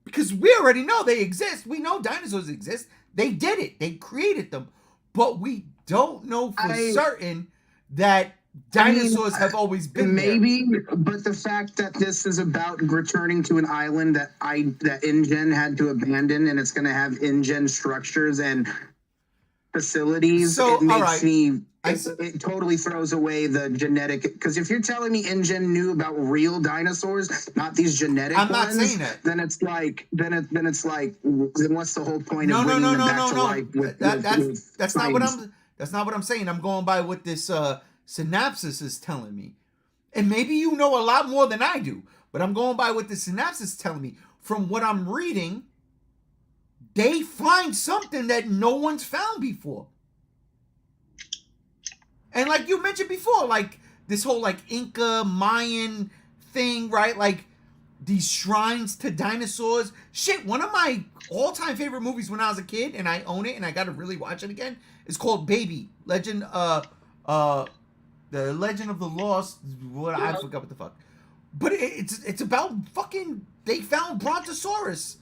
Because we already know they exist. We know dinosaurs exist. They did it. They created them. But we don't know for certain that dinosaurs have always been maybe there. But the fact that this is about returning to an island that InGen had to abandon, and it's going to have InGen structures and facilities, so, it makes it totally throws away the genetic. Because if you're telling me InGen knew about real dinosaurs, not these genetic ones, I'm not saying that. Then it's like, then what's the whole point of bringing them back to life? That's not what I'm saying. I'm going by what this synopsis is telling me. And maybe you know a lot more than I do, but I'm going by what the synopsis is telling me. From what I'm reading, they find something that no one's found before. And like you mentioned before, like this whole like Inca Mayan thing, right? Like these shrines to dinosaurs. Shit, one of my all-time favorite movies when I was a kid, and I own it and I gotta really watch it again, is called Baby. The Legend of the Lost, I forgot what the fuck. But it's about fucking, they found Brontosaurus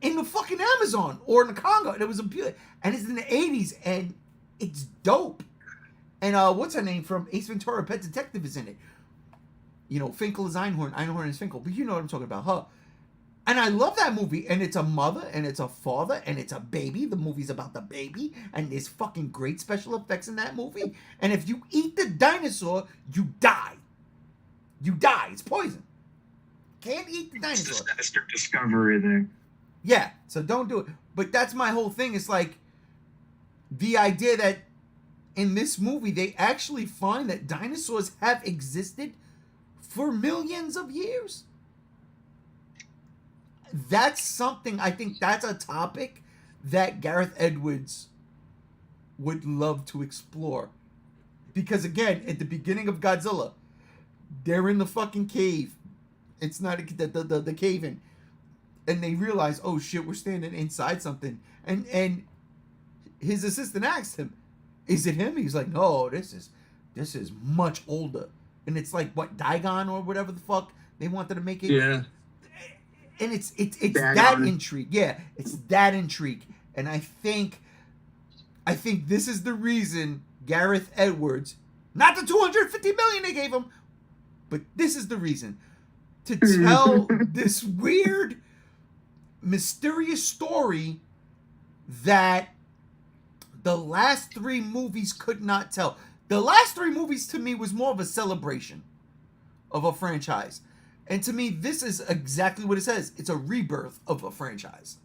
in the fucking Amazon or in the Congo, and it was and it's in the 80s, and it's dope. And what's her name from Ace Ventura, Pet Detective, is in it. You know, Finkel is Einhorn is Finkel, but you know what I'm talking about, her. And I love that movie, and it's a mother, and it's a father, and it's a baby. The movie's about the baby, and there's fucking great special effects in that movie. And if you eat the dinosaur, you die. You die. It's poison. Can't eat the dinosaur. It's a sinister discovery there. Yeah, so don't do it. But that's my whole thing. It's like the idea that in this movie, they actually find that dinosaurs have existed for millions of years. That's something, I think that's a topic that Gareth Edwards would love to explore. Because again, at the beginning of Godzilla, they're in the fucking cave. It's not the cave-in. And they realize, oh shit, we're standing inside something. And his assistant asked him, is it him? He's like, no, this is much older. And it's like, what, Dagon or whatever the fuck they wanted to make it? Yeah. And it's that intrigue. Yeah, it's that intrigue. And I think this is the reason Gareth Edwards, not the $250 million they gave him, but this is the reason to tell this weird, mysterious story that the last three movies could not tell. The last three movies to me was more of a celebration of a franchise. And to me, this is exactly what it says. It's a rebirth of a franchise.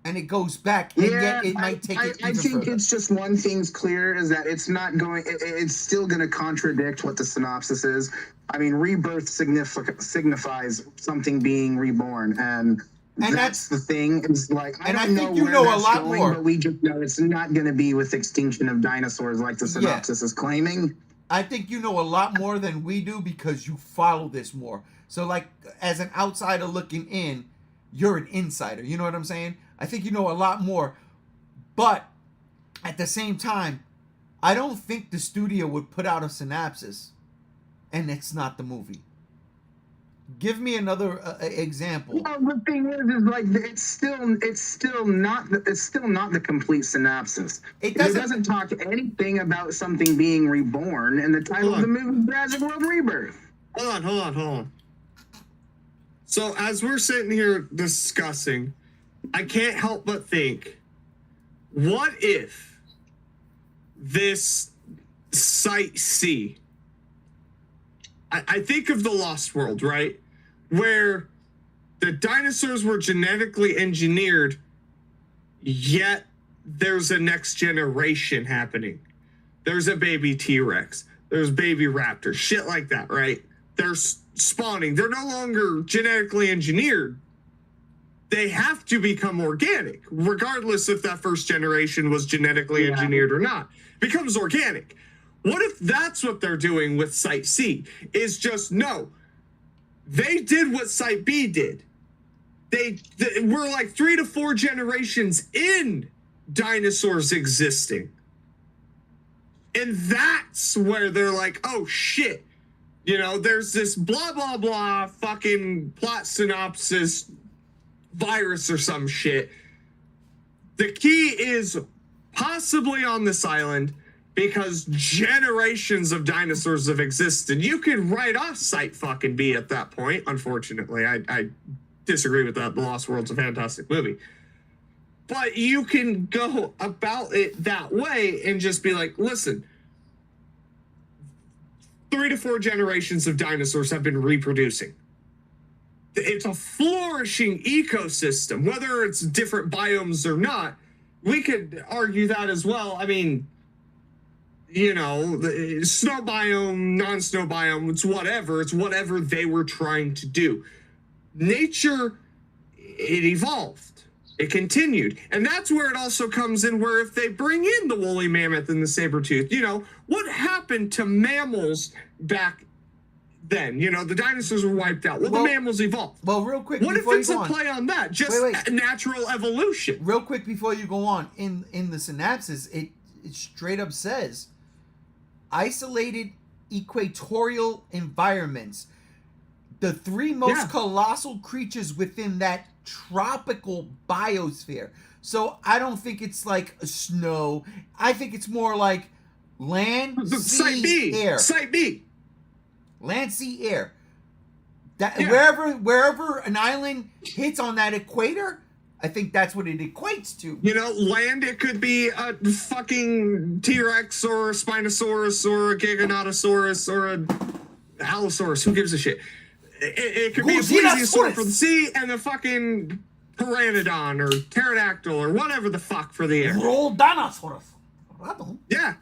And it goes back, and yet it might take it even I think further. it's just one thing's clear is that it's not going. It's still going to contradict what the synopsis is. I mean, rebirth signifies something being reborn, and that's the thing. Is like I don't know you where know that's a lot going, more. but we just know it's not going to be with extinction of dinosaurs like the synopsis is claiming. I think you know a lot more than we do because you follow this more. So, like, as an outsider looking in, you're an insider. You know what I'm saying? I think you know a lot more. But at the same time, I don't think the studio would put out a synopsis and it's not the movie. Give me another example. Well, the thing is like it's still not the complete synopsis. It doesn't talk anything about something being reborn, and the title of the movie is Jurassic World Rebirth. Hold on. So as we're sitting here discussing, I can't help but think, what if this Site C, I think of the Lost World, right? Where the dinosaurs were genetically engineered, yet there's a next generation happening. There's a baby T-Rex. There's baby raptors. Shit like that, right? They're spawning. They're no longer genetically engineered. They have to become organic, regardless if that first generation was genetically engineered or not. Becomes organic. What if that's what they're doing with Site C? Is just, no, they did what Site B did. We're like 3 to 4 generations in dinosaurs existing. And that's where they're like, oh shit. You know, there's this blah, blah, blah fucking plot synopsis virus or some shit. The key is possibly on this island because generations of dinosaurs have existed. You could write off Site fucking B at that point. Unfortunately, I disagree with that. The Lost World's a fantastic movie. But you can go about it that way and just be like, listen, 3 to 4 generations of dinosaurs have been reproducing. It's a flourishing ecosystem, whether it's different biomes or not. We could argue that as well. I mean, the snow biome, non-snow biome, it's whatever they were trying to do. Nature, it evolved. It continued. And that's where it also comes in, where if they bring in the woolly mammoth and the saber-tooth, what happened to mammals back then? The dinosaurs were wiped out. Well, the mammals evolved. Well, real quick, what if it's a play on that? Just natural evolution. Real quick before you go on, in the synopsis, it straight up says, isolated equatorial environments. The three most colossal creatures within that tropical biosphere. So I don't think it's like snow. I think it's more like land, sea, air. Site B. Land, sea, air. Wherever an island hits on that equator, I think that's what it equates to. Land, it could be a fucking T-Rex or a Spinosaurus or a Giganotosaurus or a Allosaurus. Who gives a shit? It could be a plesiosaur for the sea and a fucking pteranodon or pterodactyl or whatever the fuck for the air. Rodanosaurus. Yeah.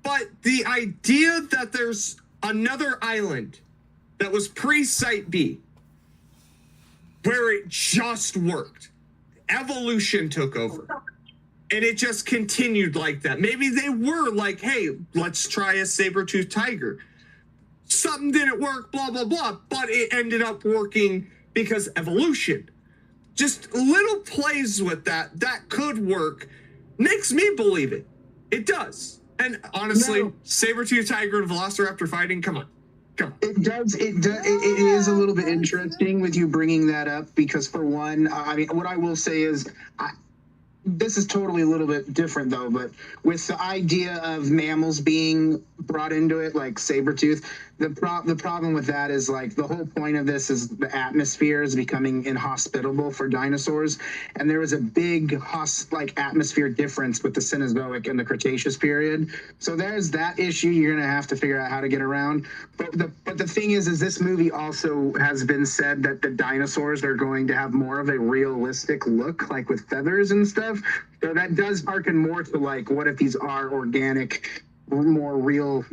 But the idea that there's another island that was pre-Site B, where it just worked. Evolution took over. And it just continued like that. Maybe they were like, hey, let's try a saber-toothed tiger. Something didn't work, blah, blah, blah. But it ended up working because evolution. Just little plays with that could work. Makes me believe it. It does. And honestly, saber-toothed tiger and velociraptor fighting, come on. It does. It is a little bit interesting with you bringing that up because, for one, what I will say is, this is totally a little bit different though. But with the idea of mammals being brought into it, like saber-tooth, the problem with that is like the whole point of this is the atmosphere is becoming inhospitable for dinosaurs, and there was a big atmosphere difference with the Cenozoic and the Cretaceous period. So there's that issue you're gonna have to figure out how to get around. But the thing is this movie also has been said that the dinosaurs are going to have more of a realistic look, like with feathers and stuff. So that does harken more to like, what if these are organic, more real,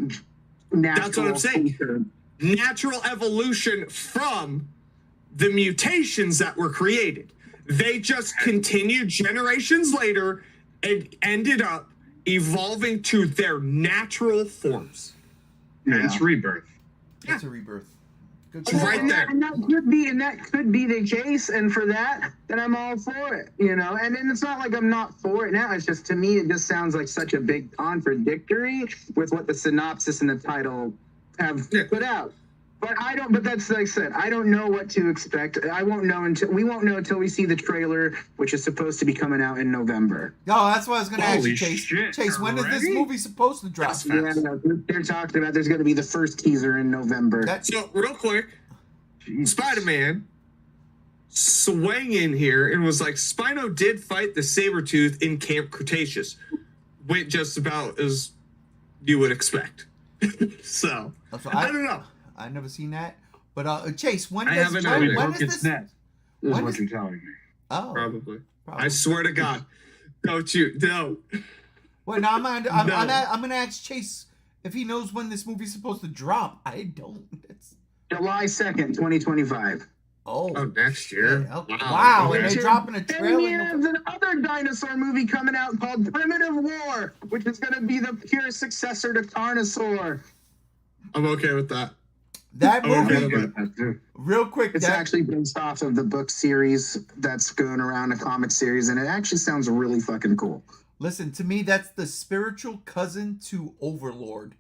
natural? That's what I'm saying. Natural evolution from the mutations that were created. They just continued generations later and ended up evolving to their natural forms. Yeah, it's rebirth. It's a rebirth. Good right there. And that could be the case, and for that, then I'm all for it, And then it's not like I'm not for it now. It's just, to me, it just sounds like such a big contradictory with what the synopsis and the title have put out. But that's like I said, I don't know what to expect. We won't know until we see the trailer, which is supposed to be coming out in November. No, that's what I was going to ask you, Chase. Shit, Chase, when is this already? movie supposed to drop? Yeah, they're talking about there's going to be the first teaser in November. So, real quick, Spider-Man swang in here and was like, Spino did fight the saber-tooth in Camp Cretaceous. Went just about as you would expect. So, I don't know. I've never seen that. But Chase, when I is haven't when, either. when is this? Net, is when what is- you're telling me. Oh, Probably. I swear to God. Don't you? No. Well, now I'm gonna ask Chase if he knows when this movie's supposed to drop. I don't. July 2nd, 2025. Oh, next year. Yeah, okay. Wow, and Which they're is dropping a 10 trailer. years of another dinosaur movie coming out called Primitive War, which is going to be the pure successor to Carnosaur. I'm okay with that. That Okay. movie, real quick. It's actually based off of the book series that's going around, a comic series, and it actually sounds really fucking cool. Listen, to me, that's the spiritual cousin to Overlord.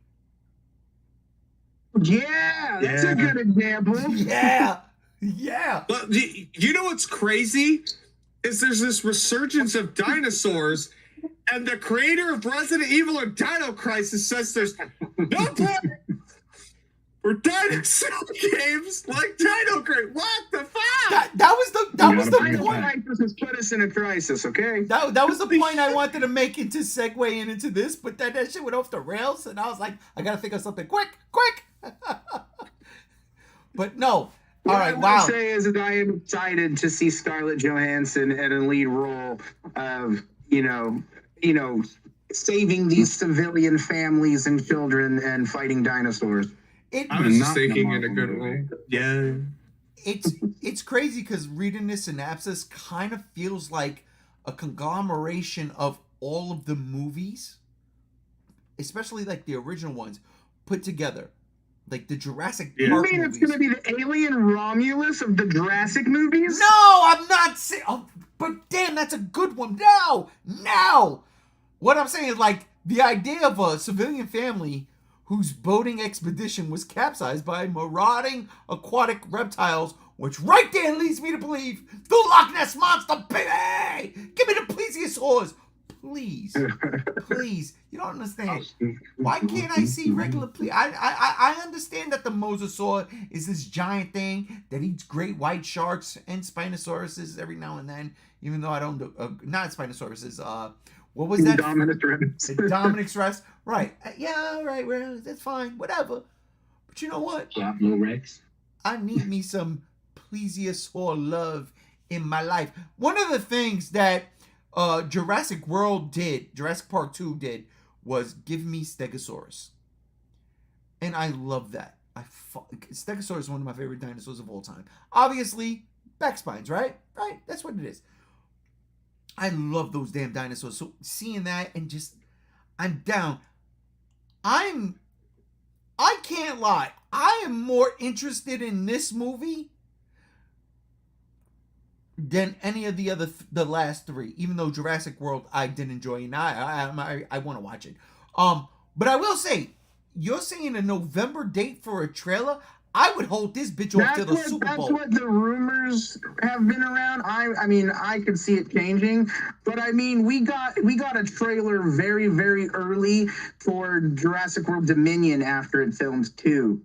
Yeah, that's a good example. Yeah. Yeah. But you know what's crazy? Is there's this resurgence of dinosaurs, and the creator of Resident Evil and Dino Crisis says there's no place for dinosaur games like Dino Crisis. What the fuck? That was the Dino point. Crisis has put us in a crisis, okay? That was the point I wanted to make into segue into this, but then that shit went off the rails, and I was like, I gotta think of something quick. But no. All right, what I will say is that I am excited to see Scarlett Johansson in a lead role of, saving these civilian families and children and fighting dinosaurs. I was just Not in a thinking in a Marvel good movie. way. Yeah. It's crazy because reading this synopsis kind of feels like a conglomeration of all of the movies, especially like the original ones, put together. Like the Jurassic Yeah. You Park mean movies. it's going to be the alien Romulus of the Jurassic movies? No, I'm not saying. Oh, but damn, that's a good one. No. What I'm saying is like the idea of a civilian family whose boating expedition was capsized by marauding aquatic reptiles, which right there leads me to believe the Loch Ness Monster, baby! Give me the plesiosaurs! Please. You don't understand. Why can't I see regular I understand that the mosasaur is this giant thing that eats great white sharks and Spinosauruses every now and then, even though I don't do, not Spinosauruses, what was that? Dominic's Rex. Right. Yeah, all right, well, that's fine. Whatever. But you know what? Pablo Rex. I need me some plesiosaur love in my life. One of the things that Jurassic World did, Jurassic Park 2 did, was give me Stegosaurus. And I love that. Stegosaurus is one of my favorite dinosaurs of all time. Obviously, back spines, right? Right? That's what it is. I love those damn dinosaurs. So seeing that and just, I'm down. I can't lie. I am more interested in this movie than any of the last three. Even though Jurassic World I did enjoy, and I want to watch it. But I will say, you're saying a November date for a trailer. I would hold this bitch off till the Super Bowl. That's what the rumors have been around. I mean, I could see it changing, but I mean, we got a trailer very, very early for Jurassic World Dominion after it filmed too,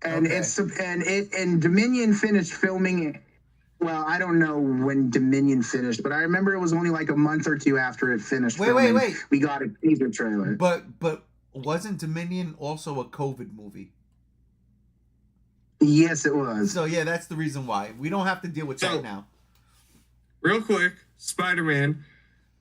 and Okay. and Dominion finished filming it. Well, I don't know when Dominion finished, but I remember it was only like a month or two after it finished. Wait. We got a teaser trailer. But wasn't Dominion also a COVID movie? Yes, it was. So yeah, that's the reason why. We don't have to deal with that now. Real quick, Spider-Man.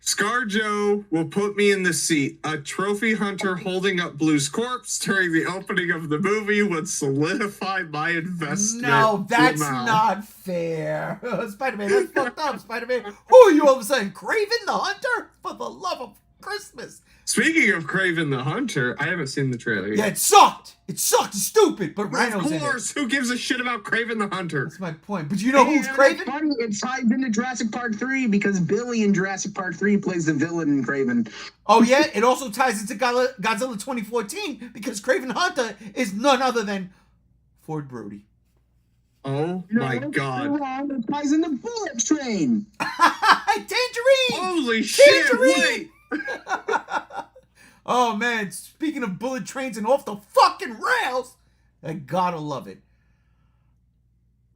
ScarJo will put me in the seat. A trophy hunter holding up Blue's corpse during the opening of the movie would solidify my investment. No, that's Wow. not fair. Spider-Man, that's fucked up, Spider-Man. Who are you all of a sudden? Craven the Hunter? For the love of Christmas. Speaking of Craven the Hunter, I haven't seen the trailer yet. Yeah, it sucked. It's stupid, but Rhino's Of in it. course, who gives a shit about Craven the Hunter? That's my point. But you know who's And Craven? it's funny, it ties into Jurassic Park 3 because Billy in Jurassic Park 3 plays the villain in Craven. Oh yeah, it also ties into Godzilla 2014 because Craven Hunter is none other than Ford Brody. Oh my god. It ties into Bullet Train. Tangerine! Holy shit, Tangerine! wait! Oh man, speaking of bullet trains and off the fucking rails, I gotta love it.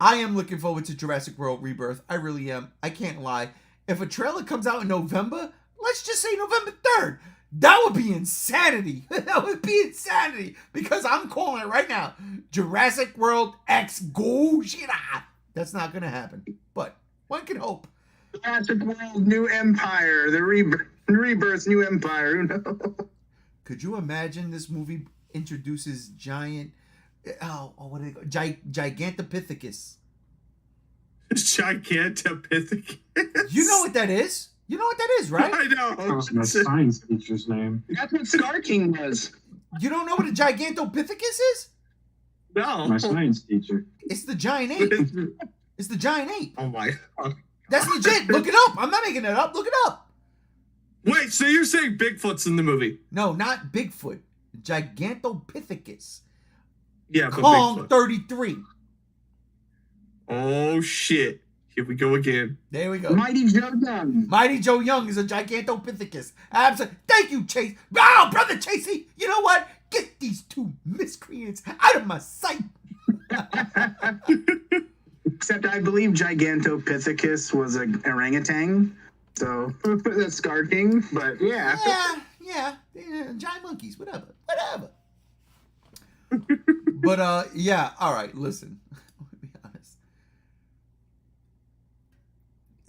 I am looking forward to Jurassic World Rebirth. I really am. I can't lie. If a trailer comes out in November, let's just say November 3rd, that would be insanity. That would be insanity. Because I'm calling it right now. Jurassic World X Gojira. That's not gonna happen. But one can hope. Jurassic World New Empire. The Rebirth New Empire. Who knows? Could you imagine this movie introduces giant, what do they call Gigantopithecus? Gigantopithecus. You know what that is? You know what that is, right? I know. That was my science teacher's name. That's what Scar King was. You don't know what a Gigantopithecus is? No. My science teacher. It's the giant ape. It's the giant ape. Oh my god. That's legit. Look it up. I'm not making it up. Look it up. Wait, so you're saying Bigfoot's in the movie? No, not Bigfoot. Gigantopithecus. Yeah, but Kong Bigfoot. 33. Oh shit. Here we go again. There we go. Mighty Joe Young. Mighty Joe Young is a Gigantopithecus. Absolutely. Thank you, Chase. Oh, brother Chasey. You know what? Get these two miscreants out of my sight. Except I believe Gigantopithecus was an orangutan. So that's Scar King. But yeah. Yeah, giant monkeys, whatever. But yeah, all right, listen. Let me be honest.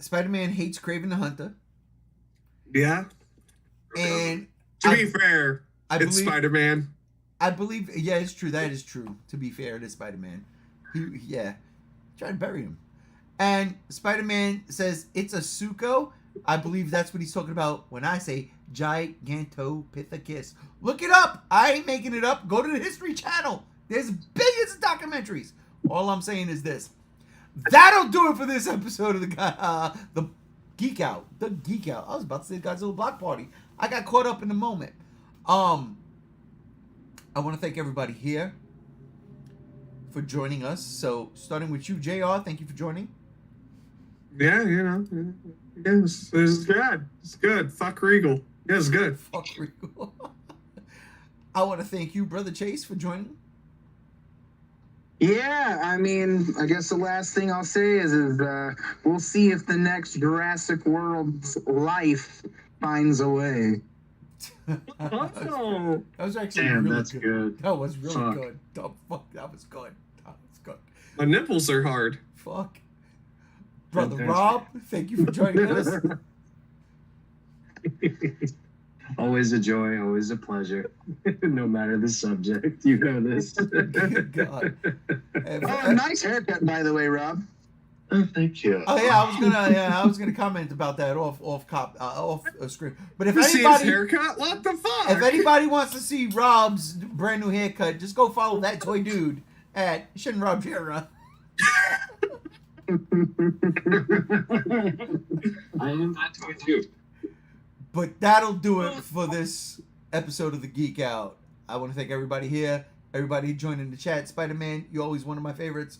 Spider-Man hates Craven the Hunter. Yeah. And To be fair, I it's believe- Spider-Man. I believe, yeah, it's true. That is true. To be fair, it is Spider-Man. Yeah, try to bury him. And Spider-Man says it's a Suko. I believe that's what he's talking about when I say Gigantopithecus. Look it up. I ain't making it up. Go to the History Channel. There's billions of documentaries. All I'm saying is this. That'll do it for this episode of the Geek Out. The Geek Out. I was about to say Godzilla Block Party. I got caught up in the moment. I want to thank everybody here for joining us. So, starting with you, JR, thank you for joining. Yeah, it was good. It's good. Fuck Regal. It was good. Fuck Regal. I want to thank you, Brother Chase, for joining. Yeah, I mean, I guess the last thing I'll say is we'll see if the next Jurassic World's life finds a way. Oh. That was actually Damn, really that's good. That was really Fuck. good. Oh, fuck, that was good. That was good. My nipples are hard. Fuck. Brother Fantastic. Rob, thank you for joining us. Always a joy, always a pleasure. No matter the subject, you know this. Good God. And- Oh, nice haircut, by the way, Rob. Oh, thank you. Oh yeah, I was gonna comment about that off screen. But if You see his anybody haircut? What the fuck? if anybody wants to see Rob's brand new haircut, just go follow that toy dude at Shin Rob Jera. I am that toy too. But that'll do it for this episode of the Geek Out. I want to thank everybody here, everybody joining the chat. Spider-Man, you're always one of my favorites.